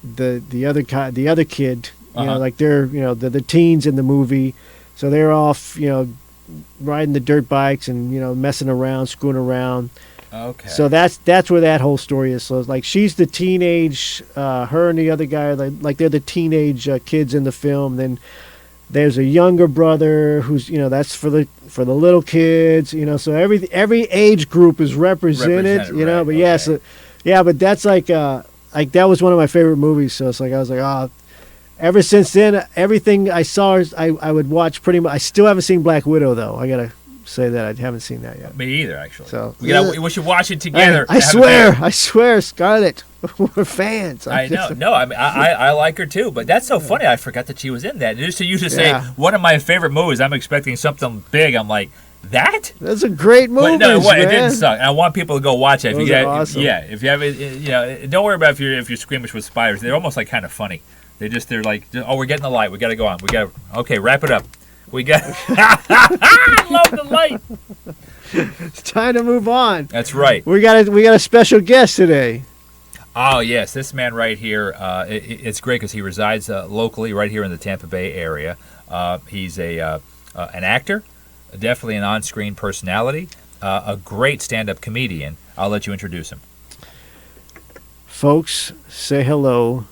the other kid. Like they're the teens in the movie, so they're off riding the dirt bikes and messing around, screwing around. Okay. So that's where that whole story is. So it's like she's the teenage, her and the other guy, like they're the teenage kids in the film. Then there's a younger brother who's that's for the little kids. So every age group is represented. Right. But but that's like that was one of my favorite movies. So it's like I was like, oh. Ever since then, everything I saw, I would watch pretty much. I still haven't seen Black Widow though. I gotta say that I haven't seen that yet. Me either, actually. So we should watch it together. I swear, Scarlett, we're fans. I know. No, I mean, I like her too, but that's so funny. I forgot that she was in that. Just to you to say one of my favorite movies, I'm expecting something big. I'm like, that? That's a great movie. No, it didn't suck. I want people to go watch it. Those are awesome. If you have don't worry about if you're squeamish with spiders. They're almost like kind of funny. They're like, oh, we're getting the light. We got to go on. Okay, wrap it up. We got. I love the light. It's time to move on. That's right. We got a special guest today. Oh yes, this man right here. It's great because he resides locally, right here in the Tampa Bay area. He's an actor, definitely an on-screen personality, a great stand-up comedian. I'll let you introduce him. Folks, say hello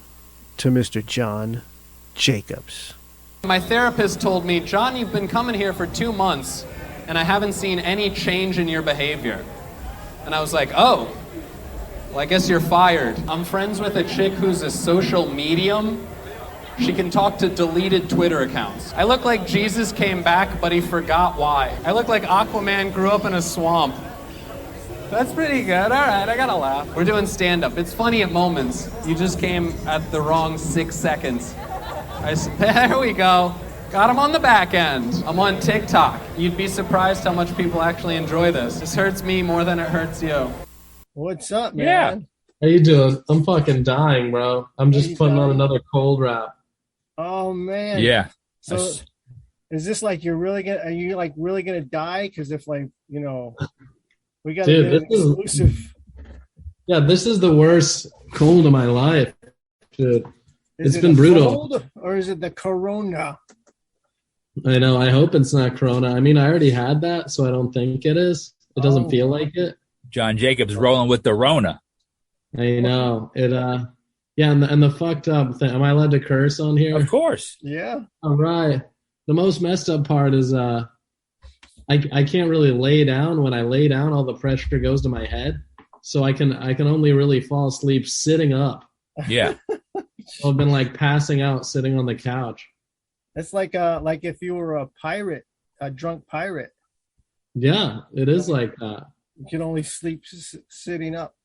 to Mr. John Jacobs. My therapist told me, John, you've been coming here for 2 months, and I haven't seen any change in your behavior. And I was like, oh, well, I guess you're fired. I'm friends with a chick who's a social medium. She can talk to deleted Twitter accounts. I look like Jesus came back, but he forgot why. I look like Aquaman grew up in a swamp. That's pretty good. All right, I gotta laugh. We're doing stand-up. It's funny at moments. You just came at the wrong 6 seconds. There we go. Got him on the back end. I'm on TikTok. You'd be surprised how much people actually enjoy this. This hurts me more than it hurts you. What's up, man? Yeah. How you doing? I'm fucking dying, bro. I'm just putting on another cold wrap. Oh, man. Yeah. So is this like are you really gonna die? Because if we got an exclusive. This is the worst cold of my life, dude. It's been brutal. Cold, or is it the corona? I know. I hope it's not corona. I mean, I already had that, so I don't think it is. It doesn't feel like it. John Jacobs rolling with the Rona. I know. It. And the fucked up thing. Am I allowed to curse on here? Of course. Yeah. All right. The most messed up part is I can't really lay down. When I lay down, all the pressure goes to my head, so I can only really fall asleep sitting up. Yeah. I've been like passing out sitting on the couch. It's like if you were a pirate, a drunk pirate. Yeah, it is like that. You can only sleep sitting up.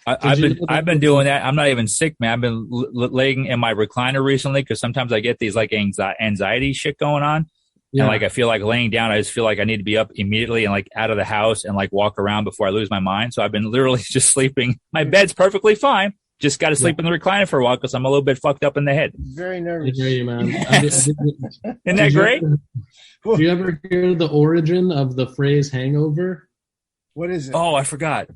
I've been doing that. I'm not even sick, man. I've been laying in my recliner recently because sometimes I get these like anxiety shit going on. Yeah. And like I feel like laying down, I just feel like I need to be up immediately and like out of the house and like walk around before I lose my mind. So I've been literally just sleeping. My bed's perfectly fine. Just got to sleep in the recliner for a while because I'm a little bit fucked up in the head. Very nervous. I hear you, man. Isn't that great? Do you ever hear the origin of the phrase hangover? What is it? Oh, I forgot.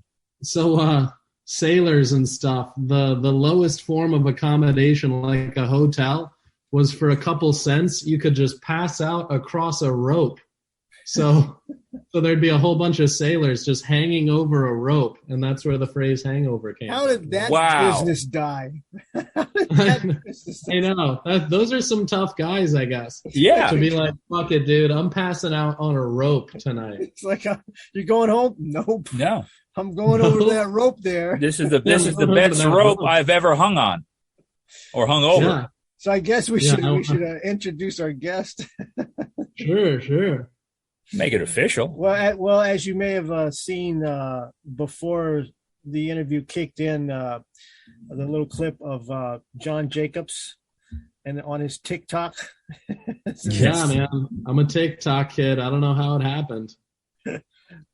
So, sailors and stuff, the lowest form of accommodation, like a hotel, was for a couple cents, you could just pass out across a rope. So there'd be a whole bunch of sailors just hanging over a rope, and that's where the phrase hangover came How did that business die? I know. Those are some tough guys, I guess. Yeah. To be like, fuck it, dude, I'm passing out on a rope tonight. It's like, you're going home? Nope. No. I'm going over that rope there. This is the best rope I've ever hung on or hung over. Yeah. So I guess we should introduce our guest. Sure. Make it official. Well, as you may have seen before the interview kicked in, the little clip of John Jacobs and on his TikTok. Yeah, man. I'm a TikTok kid. I don't know how it happened.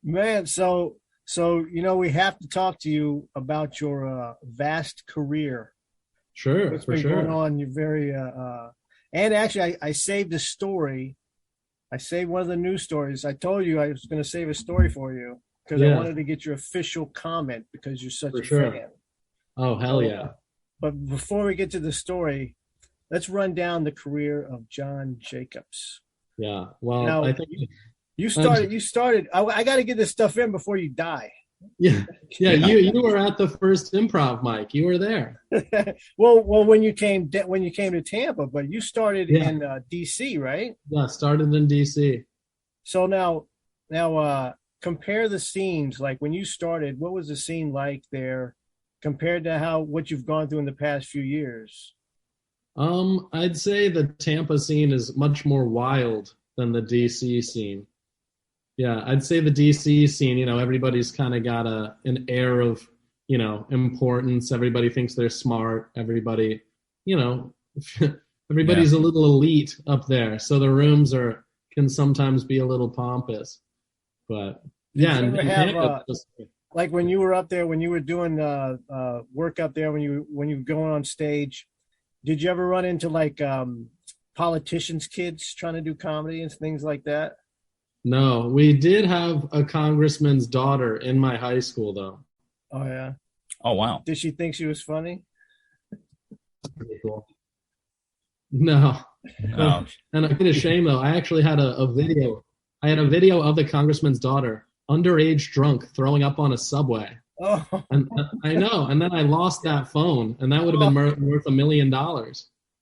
Man, so we have to talk to you about your vast career. Sure, what's for been sure. going on? You're very and actually I saved a story. I saved one of the news stories. I told you I was going to save a story for you because I wanted to get your official comment because you're such a fan. Oh, hell yeah. But before we get to the story, let's run down the career of John Jacobs. Yeah. Well, now, I think you started. I got to get this stuff in before you die. Yeah. You were at the first improv, Mike. You were there. well, when you came to Tampa, but you started in DC, right? Yeah, started in DC. So now, compare the scenes. Like when you started, what was the scene like there, compared to what you've gone through in the past few years? I'd say the Tampa scene is much more wild than the DC scene. Yeah, I'd say the DC scene, everybody's kind of got an air of, importance. Everybody thinks they're smart. Everybody, everybody's a little elite up there. So the rooms can sometimes be a little pompous. But yeah. Like when you were up there, when you were doing work up there, when you were going on stage, did you ever run into like politicians' kids trying to do comedy and things like that? No, we did have a congressman's daughter in my high school, though. Oh, yeah? Oh, wow. Did she think she was funny? Pretty cool. No. And I'm kind of ashamed, though. I actually had a video. I had a video of the congressman's daughter, underage drunk, throwing up on a subway. Oh. And I know. And then I lost that phone, and that would have been worth $1 million.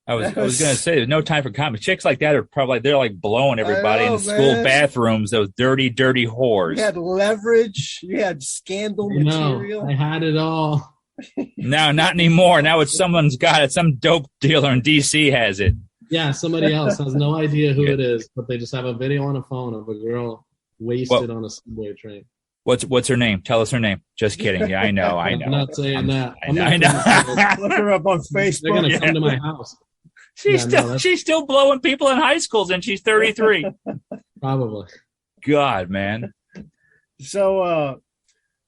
I was going to say, there's no time for comedy. Chicks like that they're like blowing everybody in school bathrooms, those dirty, dirty whores. You had leverage. You had scandal material. I had it all. No, not anymore. Now it's someone's got it. Some dope dealer in D.C. has it. Yeah, somebody else has no idea who it is, but they just have a video on a phone of a girl wasted on a subway train. What's her name? Tell us her name. Just kidding. Yeah, I know. I'm not saying that. I know. Look her up on Facebook. They're going to come to my house. She's still blowing people in high schools, and she's 33. Probably. God, man. So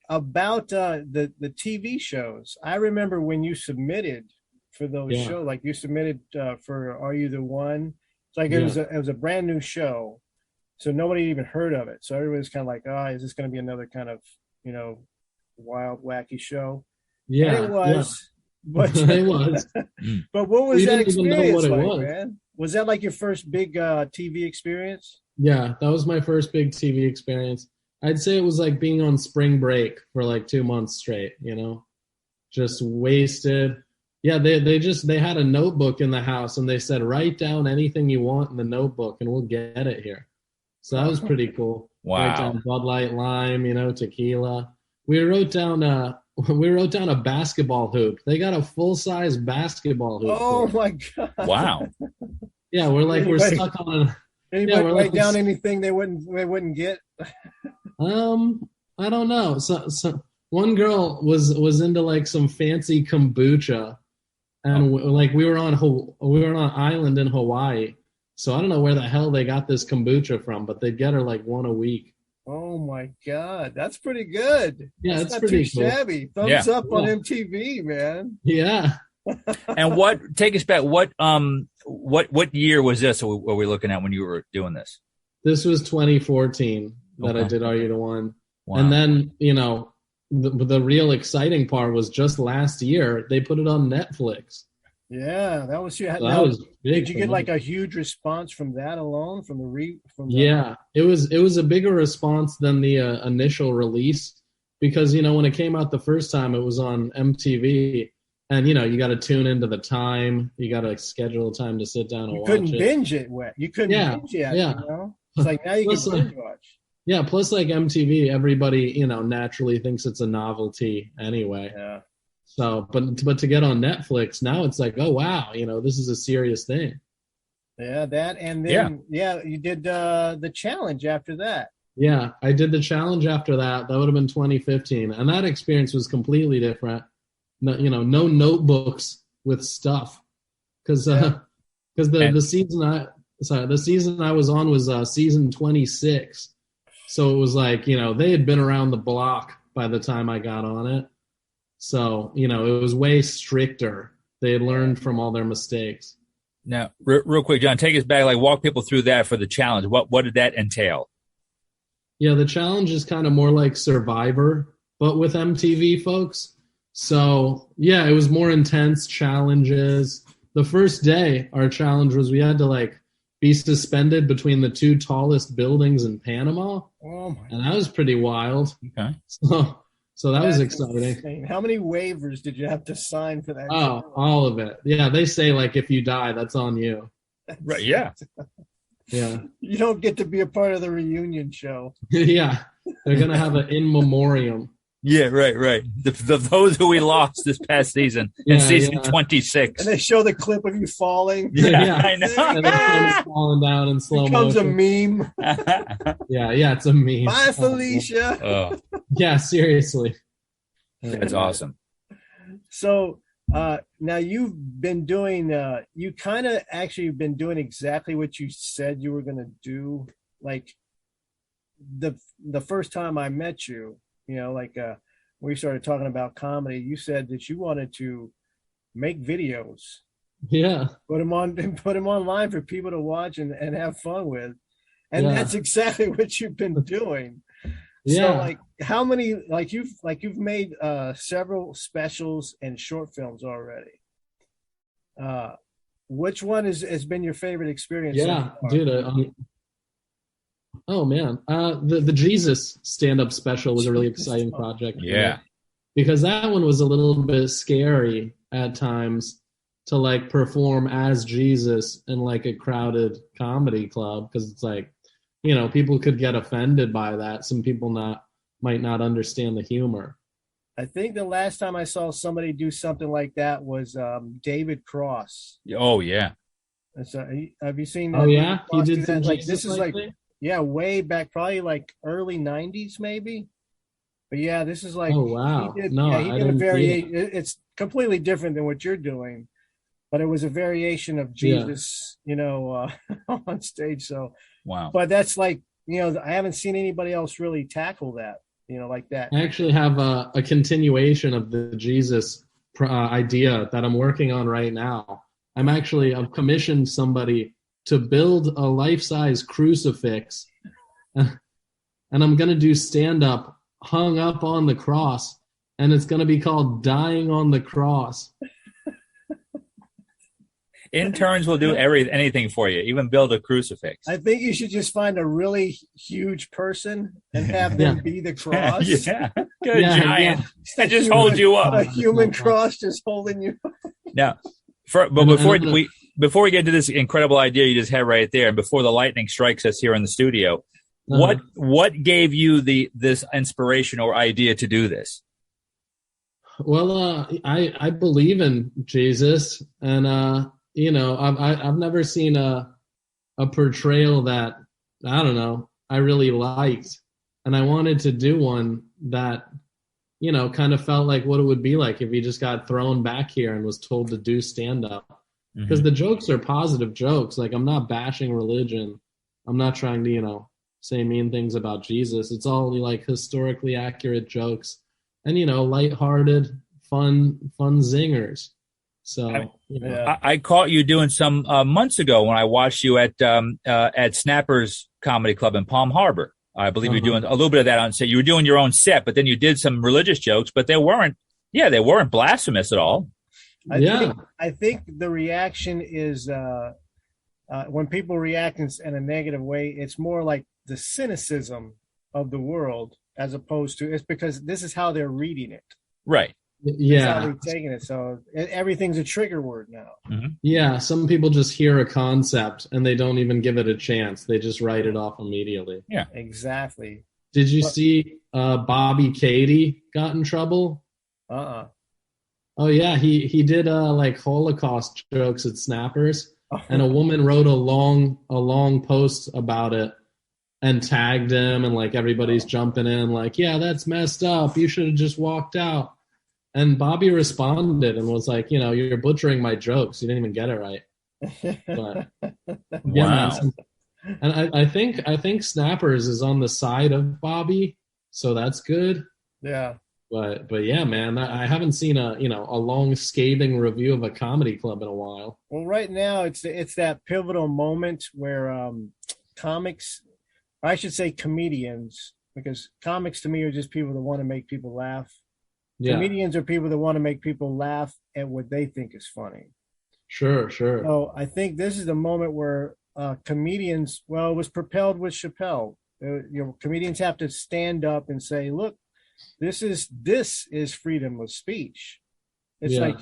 about the TV shows, I remember when you submitted for those shows, like you submitted for Are You the One? It's like it was a brand new show, so nobody even heard of it. So everybody's kind of like, is this going to be another kind of wild, wacky show? Yeah, and it was. Yeah. But it was. But what was that experience like, man? Was that like your first big TV experience? Yeah, that was my first big TV experience. I'd say it was like being on spring break for like 2 months straight, just wasted. Yeah, they had a notebook in the house and they said, write down anything you want in the notebook and we'll get it here. So that was pretty cool. Wow. Write down Bud Light Lime, tequila. We wrote down a basketball hoop. They got a full-size basketball hoop. Oh my God. Wow. Yeah, we're stuck on anybody write down anything they wouldn't get? I don't know. So one girl was into like some fancy kombucha, and we were on an island in Hawaii. So I don't know where the hell they got this kombucha from, but they'd get her like one a week. Oh my God, that's pretty good. Yeah, that's it's not pretty too cool. shabby. Thumbs up on MTV, man. Yeah. And take us back. What year was this? Or were we looking at when you were doing this? This was 2014 that I did Are You the One? Wow. And then, the real exciting part was just last year they put it on Netflix. Yeah, that was that was big. Did you get like a huge response from that alone? Yeah, it was a bigger response than the initial release, because when it came out the first time, it was on MTV, and you got to tune into the time, you got to schedule time to sit down and watch it. You couldn't binge it. You couldn't binge it. Yeah. It's like now you can binge watch. Yeah, plus like MTV, everybody naturally thinks it's a novelty anyway. Yeah. So, but to get on Netflix now, it's like, oh wow, this is a serious thing. Yeah, that, and then you did the challenge after that. Yeah, I did the challenge after that. That would have been 2015, and that experience was completely different. No, no notebooks with stuff, because the season I was on was season 26, so it was like they had been around the block by the time I got on it. So, it was way stricter. They had learned from all their mistakes. Now, real quick, John, take us back, walk people through that for the challenge. What did that entail? Yeah, the challenge is kind of more like Survivor, but with MTV folks. So, yeah, it was more intense challenges. The first day, our challenge was we had to, be suspended between the two tallest buildings in Panama. Oh, my And that was pretty wild. Okay. So that was exciting. Insane. How many waivers did you have to sign for that? Oh, all of it. Yeah, they say if you die, that's on you. Right. Yeah. Yeah. You don't get to be a part of the reunion show. Yeah, they're gonna have an in memoriam. Yeah. Right. Those who we lost this past season in season 26. And they show the clip of you falling. Yeah. I know. And then falling down in slow motion. Becomes a meme. Yeah, it's a meme. Bye, Felicia. Oh. Yeah, seriously. That's awesome. So now you've been doing, you kind of actually been doing exactly what you said you were going to do. Like the first time I met you, we started talking about comedy, you said that you wanted to make videos. Yeah. Put them online for people to watch and have fun with. And that's exactly what you've been doing. Yeah. So how many, you've made several specials and short films already. Which one has been your favorite experience? Yeah, dude. Oh man, the Jesus stand-up special was a really exciting project. Yeah, because that one was a little bit scary at times to perform as Jesus in a crowded comedy club, because it's people could get offended by that. Some people might not understand the humor. I think the last time I saw somebody do something like that was David Cross. Oh yeah. So, have you seen that? Oh yeah, he did some this is way back, probably early 90s maybe. But yeah, this is oh wow. He did a variation. It's completely different than what you're doing, but it was a variation of Jesus, on stage. So wow. But that's I haven't seen anybody else really tackle that, like that. I actually have a continuation of the Jesus idea that I'm working on right now. I've commissioned somebody to build a life-size crucifix, and I'm going to do stand-up hung up on the cross, and it's going to be called Dying on the Cross. Interns will do anything for you, even build a crucifix. I think you should just find a really huge person and have them be the cross. Yeah, good giant. That just holds you up. A human cross just holding you up. Now, before we get to this incredible idea you just had right there, and before the lightning strikes us here in the studio, what gave you this inspiration or idea to do this? Well, I believe in Jesus, and I've never seen a portrayal that I really liked, and I wanted to do one that kind of felt like what it would be like if he just got thrown back here and was told to do stand-up. Because the jokes are positive jokes. Like, I'm not bashing religion. I'm not trying to, say mean things about Jesus. It's all, like, historically accurate jokes. And, lighthearted, fun zingers. So, I caught you doing some months ago when I watched you at Snapper's Comedy Club in Palm Harbor. I believe you were doing a little bit of that on set. You were doing your own set, but then you did some religious jokes, but they weren't blasphemous at all. I think the reaction is when people react in a negative way, it's more like the cynicism of the world as opposed to, it's because this is how they're reading it. Right. Yeah. That's how they're taking it. So everything's a trigger word now. Yeah. Some people just hear a concept and they don't even give it a chance. They just write it off immediately. Yeah, exactly. Did you see Bobby Katie got in trouble? Oh yeah. He did like Holocaust jokes at Snappers, and a woman wrote a long post about it and tagged him, and like everybody's jumping in like, yeah, that's messed up. You should have just walked out. And Bobby responded and was like, you're butchering my jokes. You didn't even get it right. But, wow. Man, and I think Snappers is on the side of Bobby, so that's good. Yeah. But yeah, man, I haven't seen a long scathing review of a comedy club in a while. Well, right now it's that pivotal moment where comics, or I should say comedians, because comics to me are just people that want to make people laugh. Yeah. Comedians are people that want to make people laugh at what they think is funny. Sure. So I think this is the moment where comedians, it was propelled with Chappelle. Comedians have to stand up and say, look, this is freedom of speech. It's like,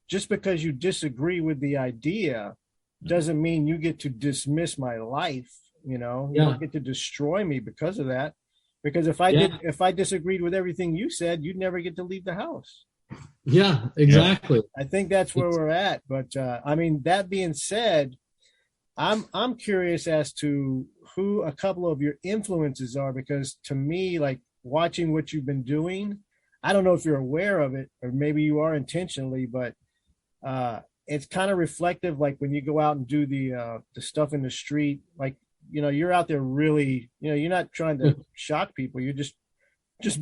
just because you disagree with the idea doesn't mean you get to dismiss my life. You don't get to destroy me because of that. Because if I disagreed with everything you said, you'd never get to leave the house. Yeah, exactly. I think that's where we're at. But that being said, I'm curious as to who a couple of your influences are, because to me, like watching what you've been doing, I don't know if you're aware of it, or maybe you are intentionally, but it's kind of reflective. Like when you go out and do the stuff in the street, like, you're out there really, you're not trying to shock people. You're just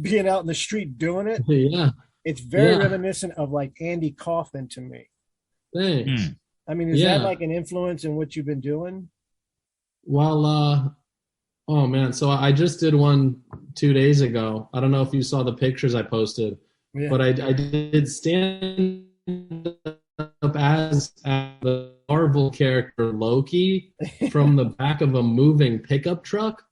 being out in the street doing it. Yeah. It's very reminiscent of like Andy Kaufman to me. Thanks. Is that like an influence in what you've been doing? Well, oh man. So I just did one 2 days ago. I don't know if you saw the pictures I posted, but I did stand up as the Marvel character Loki from the back of a moving pickup truck.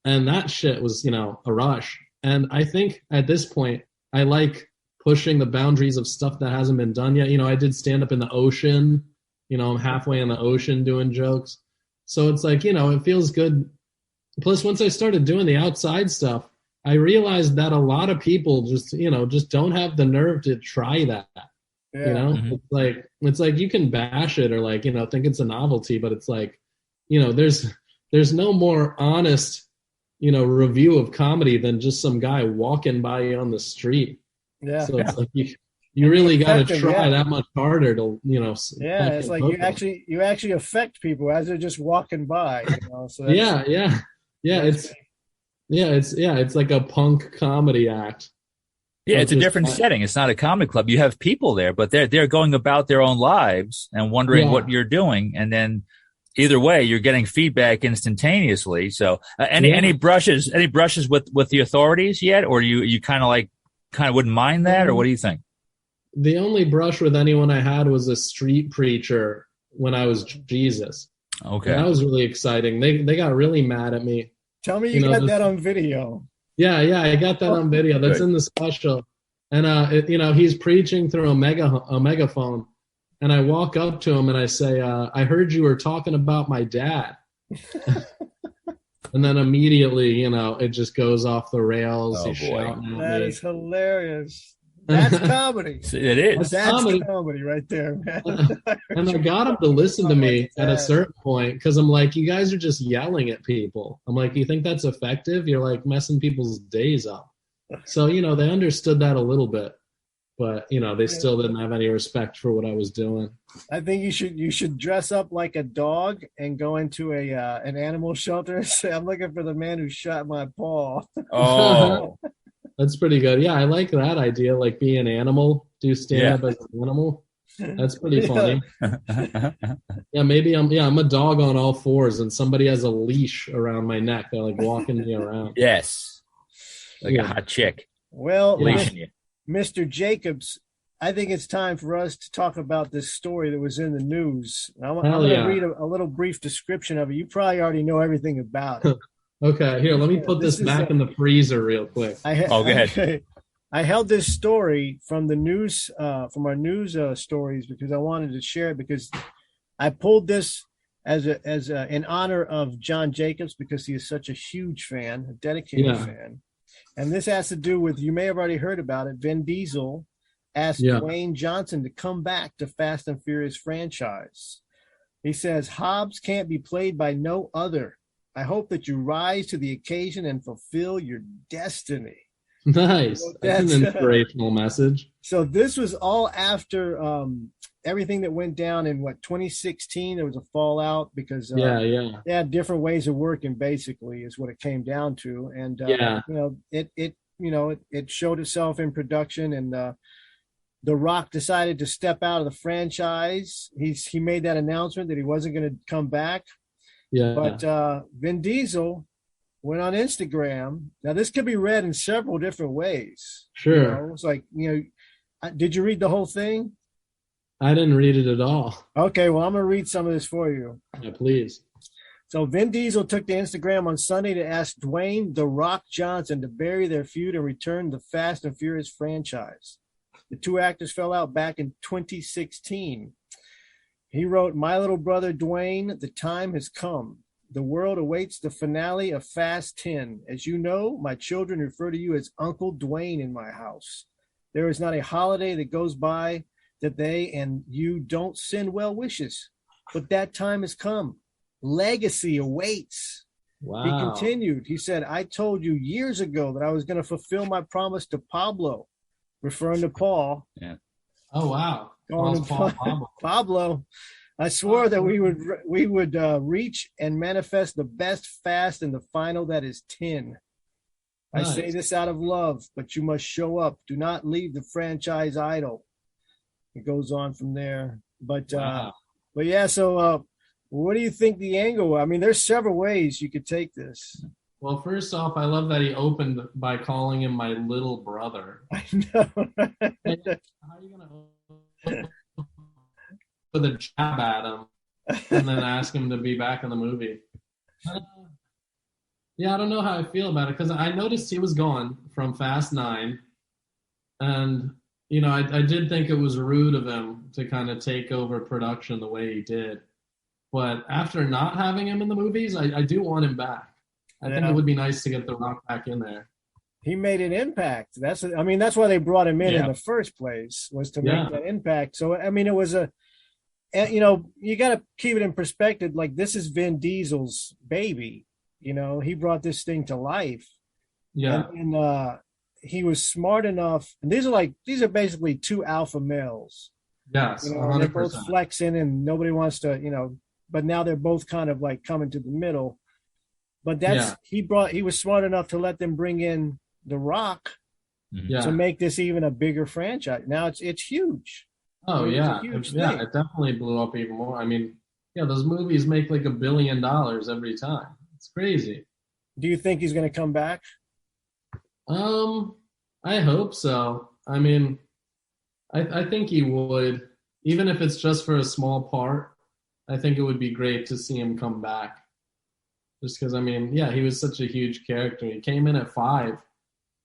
And that shit was, a rush. And I think at this point, I like pushing the boundaries of stuff that hasn't been done yet. I did stand up in the ocean. I'm halfway in the ocean doing jokes. So it's like, it feels good. Plus, once I started doing the outside stuff, I realized that a lot of people just don't have the nerve to try that. Yeah. It's like you can bash it or like, think it's a novelty, but it's like, there's no more honest, review of comedy than just some guy walking by you on the street. Yeah. So it's like you really got to try that much harder to, it's like you actually affect people as they're just walking by. So it's like a punk comedy act. Yeah, it's a different setting. It's not a comedy club. You have people there, but they're going about their own lives and wondering what you're doing, and then either way, you're getting feedback instantaneously. So, any brushes with the authorities yet, or you kind of wouldn't mind that, or what do you think? The only brush with anyone I had was a street preacher when I was Jesus. Okay, and that was really exciting. They got really mad at me. Tell me you got that on video. Yeah, I got that on video. That's in the special. And he's preaching through a megaphone, and I walk up to him and I say, "I heard you were talking about my dad." And then immediately, it just goes off the rails. Oh, boy. That is hilarious. That's comedy. It is. That's comedy right there, man. And I got him to listen to me at a certain point, because I'm like, you guys are just yelling at people. I'm like, you think that's effective? You're like messing people's days up. So, they understood that a little bit, but, they still didn't have any respect for what I was doing. I think you should dress up like a dog and go into an animal shelter and say, "I'm looking for the man who shot my paw." Oh, That's pretty good. Yeah, I like that idea, like be an animal, do stand up as an animal. That's pretty funny. Yeah, maybe I'm a dog on all fours and somebody has a leash around my neck. They're like walking me around. yes, like a hot chick Well, leashing you. Mr. Jacobs, I think it's time for us to talk about this story that was in the news. I'm going to read a little brief description of it. You probably already know everything about it. Okay, here, let me put this back in the freezer real quick. Go ahead. Okay. I held this story from the news, from our news stories, because I wanted to share it, because I pulled this as in honor of John Jacobs, because he is such a huge fan, a dedicated fan. And this has to do with, you may have already heard about it, Vin Diesel asked Dwayne Johnson to come back to Fast and Furious franchise. He says, "Hobbs can't be played by no other. I hope that you rise to the occasion and fulfill your destiny." Nice. That's an inspirational message. So this was all after everything that went down in 2016. There was a fallout because they had different ways of working, basically, is what it came down to. And it showed itself in production, and The Rock decided to step out of the franchise. He made that announcement that he wasn't going to come back. Yeah. But Vin Diesel went on Instagram. Now, this could be read in several different ways. Sure. It's like, did you read the whole thing? I didn't read it at all. Okay, well, I'm going to read some of this for you. Yeah, please. So Vin Diesel took to Instagram on Sunday to ask Dwayne "The Rock" Johnson to bury their feud and return to the Fast and Furious franchise. The two actors fell out back in 2016. He wrote, "My little brother Dwayne, the time has come. The world awaits the finale of Fast 10. As you know, my children refer to you as Uncle Dwayne in my house. There is not a holiday that goes by that they and you don't send well wishes. But that time has come. Legacy awaits." Wow. He continued. He said, "I told you years ago that I was going to fulfill my promise to Pablo," referring to Paul. Yeah. Oh, wow. Pablo. "I swore that we would reach and manifest the best fast in the final that is 10. Nice. I say this out of love, but you must show up. Do not leave the franchise idle." It goes on from there. But yeah, so what do you think the angle? I mean, there's several ways you could take this. Well, first off, I love that he opened by calling him my little brother. I know. How are you going to put a jab at him and then ask him to be back in the movie? Yeah, I don't know how I feel about it, because I noticed he was gone from Fast 9. And, I did think it was rude of him to kind of take over production the way he did. But after not having him in the movies, I do want him back. I think it would be nice to get The Rock back in there. He made an impact. That's why they brought him in the first place, was to make that impact. So, I mean, it was you got to keep it in perspective. Like, this is Vin Diesel's baby. He brought this thing to life. Yeah. And he was smart enough. And these are basically two alpha males. Yes. They're both flexing, and nobody wants to, but now they're both kind of like coming to the middle. But he was smart enough to let them bring in The Rock to make this even a bigger franchise. Now it's huge. Oh, yeah. It definitely blew up even more. I mean, those movies make like $1 billion every time. It's crazy. Do you think he's going to come back? I hope so. I mean, I think he would, even if it's just for a small part. I think it would be great to see him come back. Just because, he was such a huge character. He came in at 5.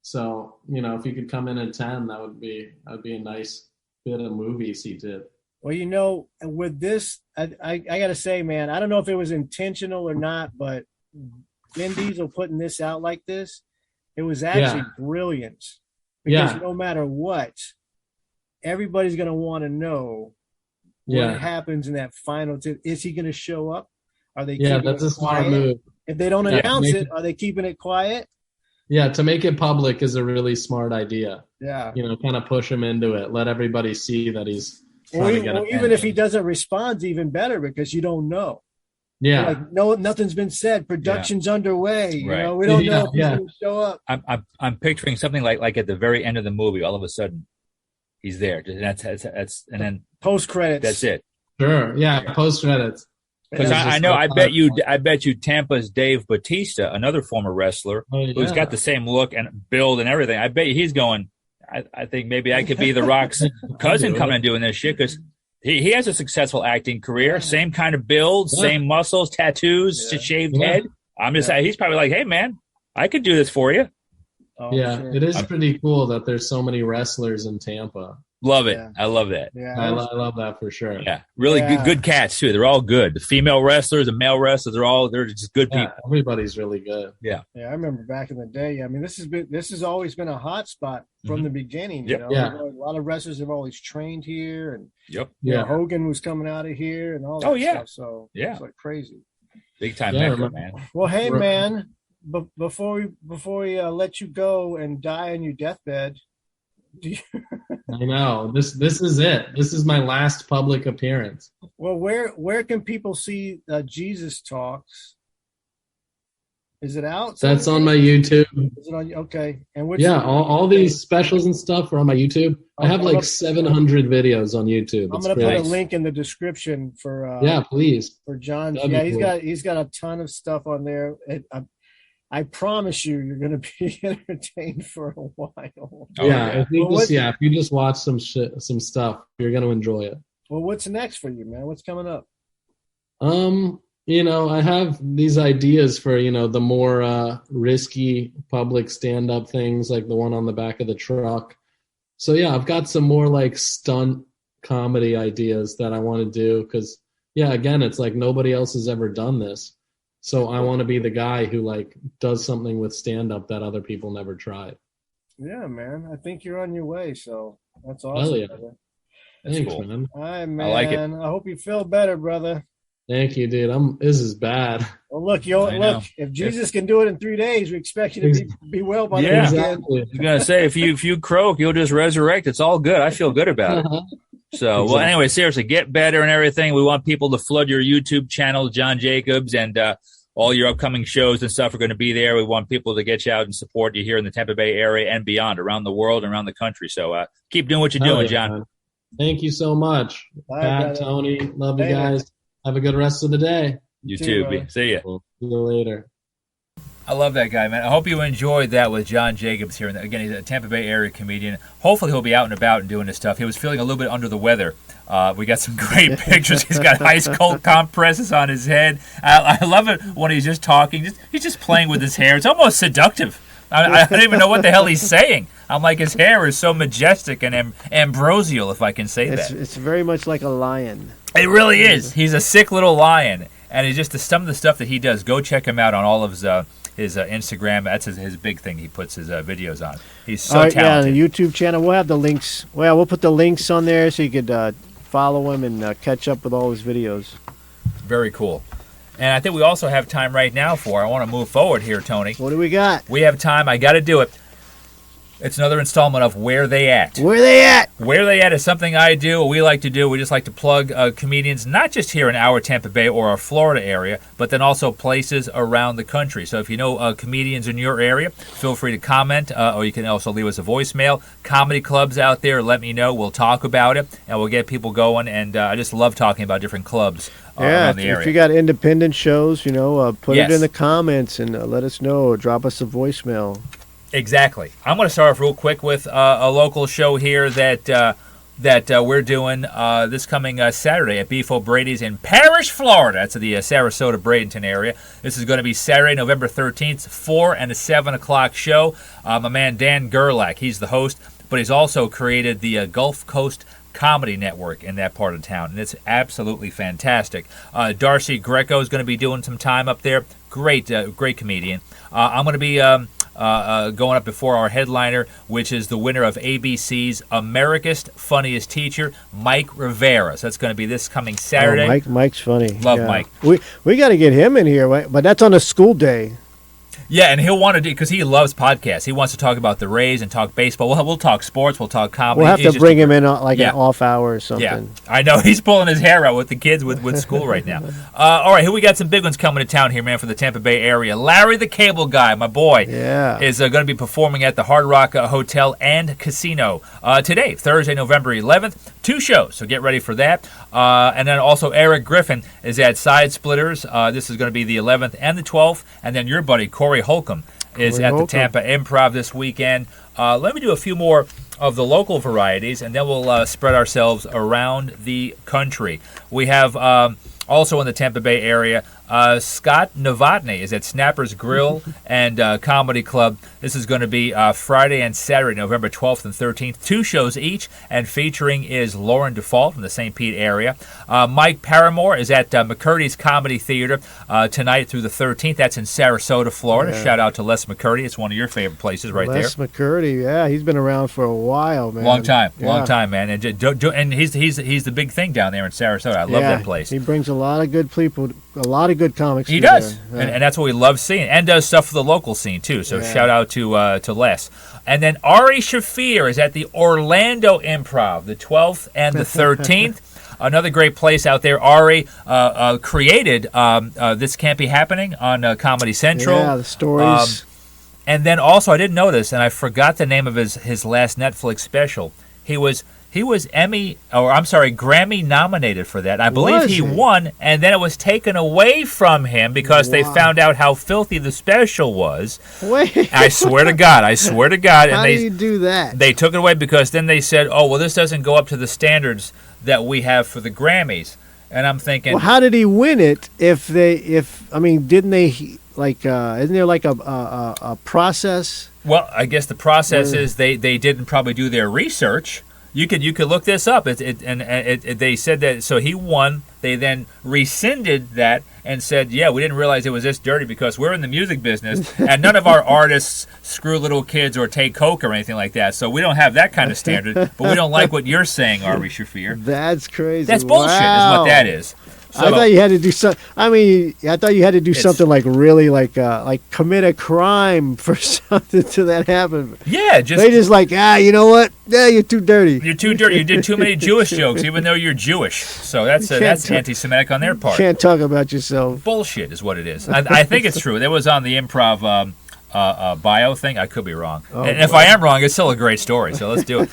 So, if he could come in at 10, that'd be a nice bit of movies he did. Well, with this, I got to say, man, I don't know if it was intentional or not, but Vin Diesel putting this out like this, it was actually brilliant. Because no matter what, everybody's going to want to know what happens in that final. Is he going to show up? Are they? Yeah, that's a smart move. If they don't announce it, are they keeping it quiet? Yeah, to make it public is a really smart idea. Yeah. Kind of push him into it. Let everybody see that he's trying to get it. Even if he doesn't respond, even better because you don't know. Yeah. Like, no, nothing's been said. Production's underway. Right. We don't know if he's going to show up. I'm picturing something like at the very end of the movie, all of a sudden he's there. And that's and then post credits. That's it. Sure. Yeah. Post credits. Because I know, I bet you Tampa's Dave Bautista, another former wrestler, who's got the same look and build and everything. I bet you he's going, I think maybe I could be The Rock's cousin coming and doing this shit, because he has a successful acting career, same kind of build, same muscles, tattoos, shaved head. I'm just he's probably like, hey, man, I could do this for you. It is pretty cool that there's so many wrestlers in Tampa. Love it. I love that. Yeah, I love that for sure. Yeah, really good cats too. They're all good. The female wrestlers, the male wrestlers, they're just good people. Everybody's really good. Yeah. Yeah, I remember back in the day. I mean, this has always been a hot spot from the beginning. Yep. A lot of wrestlers have always trained here, and Hogan was coming out of here, and all that stuff. So it's like crazy. Big time member, man. Well, hey, man. But before we let you go and die on your deathbed, I know this is it. This is my last public appearance. Well, where can people see Jesus Talks? Is it out? That's on my YouTube. Is it on? Okay. And all these specials and stuff are on my YouTube. I have like 700 videos on YouTube. I'm going to put a link in the description for please, for John. That'd He's got a ton of stuff on there. I promise you're going to be entertained for a while. If you just watch some stuff, you're going to enjoy it. Well, what's next for you, man? What's coming up? I have these ideas for, the more risky public stand-up things, like the one on the back of the truck. So, I've got some more like stunt comedy ideas that I want to do because, again, it's like nobody else has ever done this. So I want to be the guy who like does something with stand-up that other people never tried. Yeah, man. I think you're on your way. So that's awesome. Hell yeah. Brother. Thanks, cool. Man. All right, man. I like it. I hope you feel better, brother. Thank you, dude. This is bad. Well, look, if Jesus can do it in 3 days, we expect you to be well by the weekend. Exactly. I was gonna say if you croak, you'll just resurrect. It's all good. I feel good about it. So, well, anyway, seriously, get better and everything. We want people to flood your YouTube channel, John Jacobs, and all your upcoming shows and stuff are going to be there. We want people to get you out and support you here in the Tampa Bay area and beyond, around the world and around the country. So keep doing what you're doing, John. Man. Thank you so much. Pat, Tony, love you guys. Have a good rest of the day. You too. See ya. See you later. I love that guy, man. I hope you enjoyed that with John Jacobs here. Again, he's a Tampa Bay area comedian. Hopefully he'll be out and about and doing this stuff. He was feeling a little bit under the weather. We got some great pictures. He's got ice cold compresses on his head. I love it when he's just talking. He's just playing with his hair. It's almost seductive. I don't even know what the hell he's saying. I'm like, his hair is so majestic and ambrosial, if I can say that. It's very much like a lion. It really is. He's a sick little lion. And it's just some of the stuff that he does. Go check him out on all of his Instagram. That's his big thing. He puts his videos on. He's so talented. Yeah, the YouTube channel. We'll have the links. Well, we'll put the links on there so you could follow him and catch up with all his videos. Very cool. And I think we also have time right now I want to move forward here, Tony. What do we got? We have time. I got to do it. It's another installment of Where They At. Where They At? Where They At is something I do, or we like to do. We just like to plug comedians, not just here in our Tampa Bay or our Florida area, but then also places around the country. So if you know comedians in your area, feel free to comment, or you can also leave us a voicemail. Comedy clubs out there, let me know. We'll talk about it, and we'll get people going. And I just love talking about different clubs around the area. If you got independent shows, put it in the comments and let us know, or drop us a voicemail. Exactly. I'm going to start off real quick with a local show here that we're doing this coming Saturday at Beef O'Brady's in Parrish, Florida. That's the Sarasota, Bradenton area. This is going to be Saturday, November 13th, 4 and a 7 o'clock show. My man Dan Gerlach, he's the host, but he's also created the Gulf Coast Comedy Network in that part of town, and it's absolutely fantastic. Darcy Greco is going to be doing some time up there. Great comedian. I'm going to be going up before our headliner, which is the winner of ABC's America's Funniest Teacher, Mike Rivera. So that's going to be this coming Saturday. Mike's funny. Love Mike. We got to get him in here, but that's on a school day. Yeah, and he'll want to do, because he loves podcasts. He wants to talk about the Rays and talk baseball. We'll talk sports. We'll talk comedy. We'll have to bring him in like an off hour or something. Yeah, I know. He's pulling his hair out with the kids with school right now. All right, here we got some big ones coming to town here, man, for the Tampa Bay area. Larry the Cable Guy, my boy, is going to be performing at the Hard Rock Hotel and Casino today, Thursday, November 11th. 2 shows, so get ready for that. And then also Eric Griffin is at Side Splitters. This is going to be the 11th and the 12th. And then your buddy, Corey Holcomb, is at the Tampa Improv this weekend. Let me do a few more of the local varieties, and then we'll spread ourselves around the country. We have also in the Tampa Bay area, Scott Novotny is at Snapper's Grill and Comedy Club. This is going to be Friday and Saturday, November 12th and 13th. 2 shows each, and featuring is Lauren Default from the St. Pete area. Mike Paramore is at McCurdy's Comedy Theater tonight through the 13th. That's in Sarasota, Florida. Yeah. Shout out to Les McCurdy. It's one of your favorite places right there. Les McCurdy, yeah. He's been around for a while, man. Long time, man. And he's the big thing down there in Sarasota. I love that place. He brings a lot of good people, a lot of good comics. He does, and that's what we love seeing, and does stuff for the local scene too. So shout out to Les. And then Ari Shafir is at the Orlando Improv, the 12th and the 13th. Another great place out there. Ari created This Can't Be Happening on Comedy Central. Yeah, the stories. And then also, I didn't know this, and I forgot the name of his last Netflix special. He was Grammy nominated for that. I believe he won, and then it was taken away from him because they found out how filthy the special was. Wait. I swear to God. How do you do that? They took it away because then they said, oh, well, this doesn't go up to the standards that we have for the Grammys. And I'm thinking, well, how did he win it didn't they, isn't there like a process? Well, I guess the process is they didn't probably do their research. You could look this up. They said that, so he won. They then rescinded that and said, yeah, we didn't realize it was this dirty because we're in the music business and none of our artists screw little kids or take coke or anything like that. So we don't have that kind of standard. But we don't like what you're saying, Ari Shafir. That's crazy. That's bullshit is what that is. So, I thought you had to do something. I thought you had to do something like really like commit a crime for something to that happen. Yeah, they just you know what? Yeah, you're too dirty. You're too dirty. You did too many Jewish jokes, even though you're Jewish. So that's anti-Semitic on their part. You can't talk about yourself. Bullshit is what it is. I think it's true. That was on the Improv bio thing. I could be wrong. And if I am wrong, it's still a great story. So let's do it.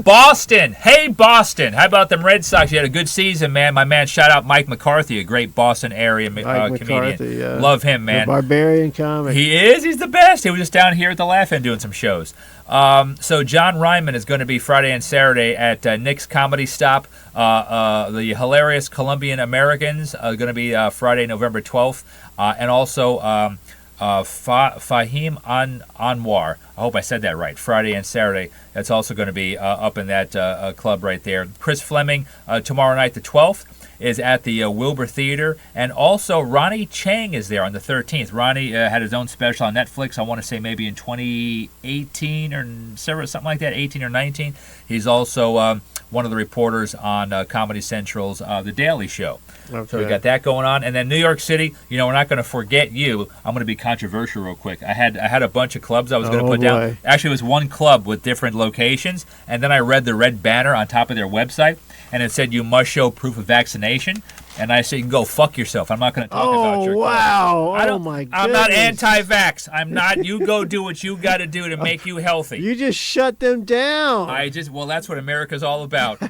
Boston. Hey, Boston. How about them Red Sox? You had a good season, man. My man, shout out Mike McCarthy, a great Boston area comedian. Love him, man. The barbarian comic. He is. He's the best. He was just down here at the Laugh-In doing some shows. So John Ryman is going to be Friday and Saturday at Nick's Comedy Stop. The hilarious Colombian Americans are going to be Friday, November 12th. And also Fahim Anwar. I hope I said that right. Friday and Saturday. That's also going to be up in that club right there. Chris Fleming tomorrow night, the 12th, is at the Wilbur Theater. And also Ronnie Chang is there on the 13th. Ronnie had his own special on Netflix, I want to say maybe in 2018 or something like that, 18 or 19. He's also one of the reporters on Comedy Central's The Daily Show. Okay. So we got that going on. And then New York City, we're not going to forget you. I'm going to be controversial real quick. I had a bunch of clubs I was going to put down. Actually, it was one club with different locations. And then I read the red banner on top of their website. And it said, you must show proof of vaccination. And I said, you can go fuck yourself. I'm not going to talk about your wow. Oh, my goodness. I'm not anti-vax. I'm not. You go do what you got to do to make you healthy. You just shut them down. Well, that's what America's all about.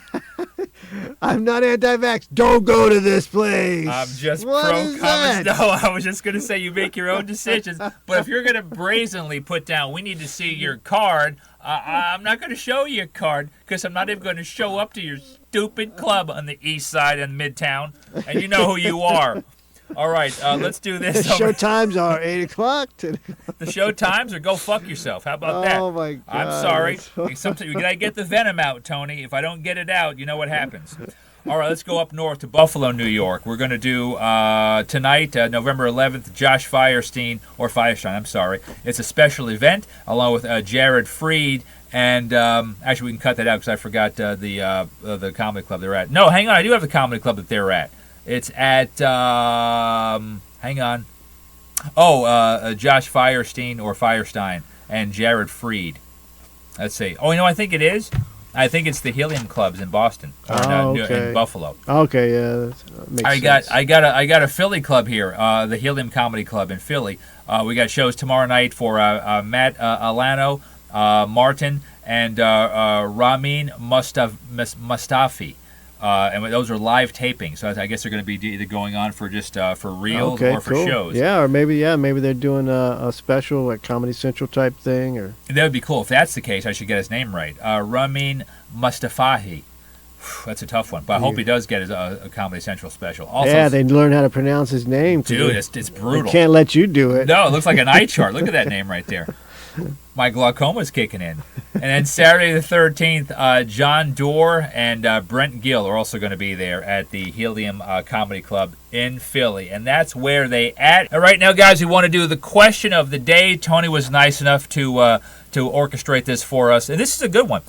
I'm not anti-vax. Don't go to this place. I'm just pro-common. No, I was just going to say you make your own decisions. But if you're going to brazenly put down, we need to see your card, I'm not going to show you a card because I'm not even going to show up to your stupid club on the east side in Midtown. And you know who you are. All right, let's do this. The show times are 8 o'clock. The show times, or go fuck yourself. How about that? Oh, my God. I'm sorry. Sometimes you got to get the venom out, Tony. If I don't get it out, you know what happens. All right, let's go up north to Buffalo, New York. We're going to do tonight, November 11th, Josh Firestein, I'm sorry. It's a special event along with Jared Freed. And actually, we can cut that out because I forgot the comedy club they're at. No, hang on. I do have the comedy club that they're at. It's at, hang on. Josh Firestein and Jared Freed. Let's see. Oh, I think it is. I think it's the Helium Clubs in Boston in Buffalo. Okay, yeah, that makes sense. I got a Philly club here, the Helium Comedy Club in Philly. We got shows tomorrow night for Matt Alano, Martin, and Ramin Mustafi. And those are live tapings, so I guess they're going to be either going on for just for real or for shows. Yeah, or maybe they're doing a special like Comedy Central type thing, or that would be cool. If that's the case, I should get his name right. Ramin Mustafahi. That's a tough one, but I hope he does get a Comedy Central special. Also, they learn how to pronounce his name. Dude, it's brutal. They can't let you do it. No, it looks like an eye chart. Look at that name right there. My glaucoma's kicking in. And then Saturday the 13th, John Doerr and Brent Gill are also going to be there at the Helium Comedy Club in Philly. And that's where they at. And right now, guys, we want to do the question of the day. Tony was nice enough to orchestrate this for us. And this is a good one.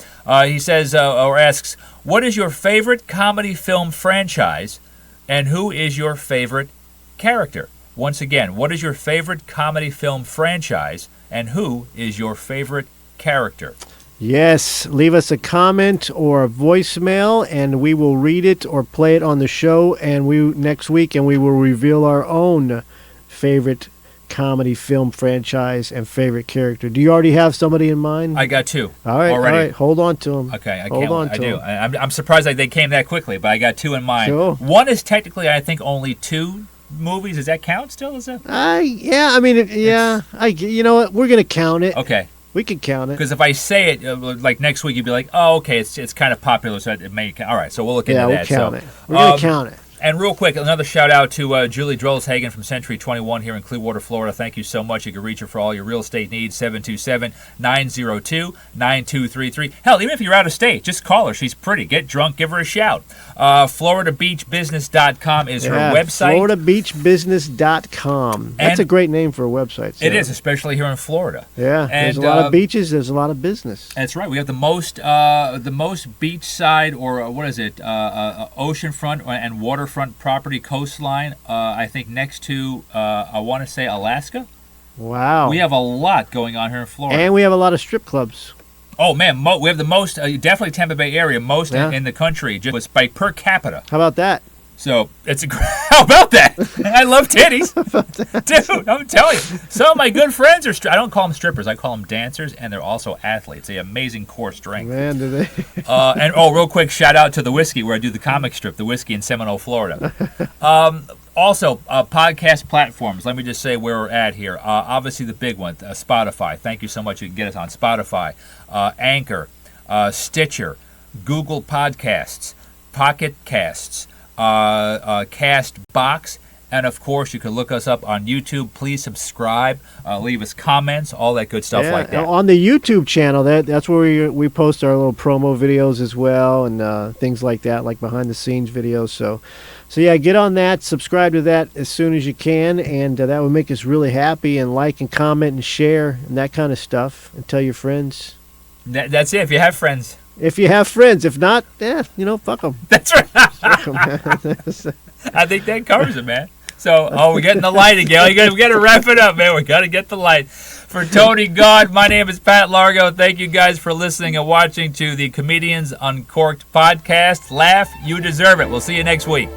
He says, or asks, what is your favorite comedy film franchise and who is your favorite character? Once again, what is your favorite comedy film franchise and who is your favorite character? Yes, leave us a comment or a voicemail, and we will read it or play it on the show. And next week, we will reveal our own favorite comedy film franchise and favorite character. Do you already have somebody in mind? I got two. All right, already. All right. Hold on to them. Okay, I do. I'm surprised they came that quickly, but I got two in mind. Sure. One is technically, I think, only two movies. Does that count still? Is it? Yeah. I mean, you know what? We're gonna count it. Okay. We can count it. Because if I say it like next week, you'd be like, "Oh, okay, it's kind of popular, so it may count." All right, so we'll look into that. Yeah, we'll count it. We're gonna count it. And real quick, another shout out to Julie Drolshagen from Century 21 here in Clearwater, Florida. Thank you so much. You can reach her for all your real estate needs, 727-902-9233. Hell, even if you're out of state, just call her. She's pretty. Get drunk, give her a shout. FloridaBeachBusiness.com is her website. FloridaBeachBusiness.com. That's a great name for a website. So. It is, especially here in Florida. Yeah, there's a lot of beaches. There's a lot of business. That's right. We have the most beachside, or what is it, oceanfront and waterfront property coastline, I think next to, I want to say Alaska. Wow. We have a lot going on here in Florida. And we have a lot of strip clubs. Oh, man, we have the most, definitely Tampa Bay area, most in the country, just by per capita. How about that? So, how about that? I love titties. Dude, I'm telling you. Some of my good friends are, I don't call them strippers, I call them dancers, and they're also athletes. They have amazing core strength. Man, do they? Real quick, shout out to The Whiskey, where I do the comic strip, The Whiskey in Seminole, Florida. Also, podcast platforms. Let me just say where we're at here. Obviously, the big one, Spotify. Thank you so much. You can get us on Spotify, Anchor, Stitcher, Google Podcasts, Pocket Casts, Castbox, and of course you can look us up on YouTube. Please subscribe, leave us comments, all that good stuff like that. On the YouTube channel, that's where we post our little promo videos as well, and things like that, like behind the scenes videos. So yeah, get on that, subscribe to that as soon as you can, and that would make us really happy. And like and comment and share and that kind of stuff, and tell your friends. That's it. If you have friends. If you have friends. If not, fuck them. That's right. Fuck 'em, I think that covers it, man. So, we're getting the light again. We got to wrap it up, man. We got to get the light. For Tony God, my name is Pat Largo. Thank you guys for listening and watching to the Comedians Uncorked podcast. Laugh, you deserve it. We'll see you next week.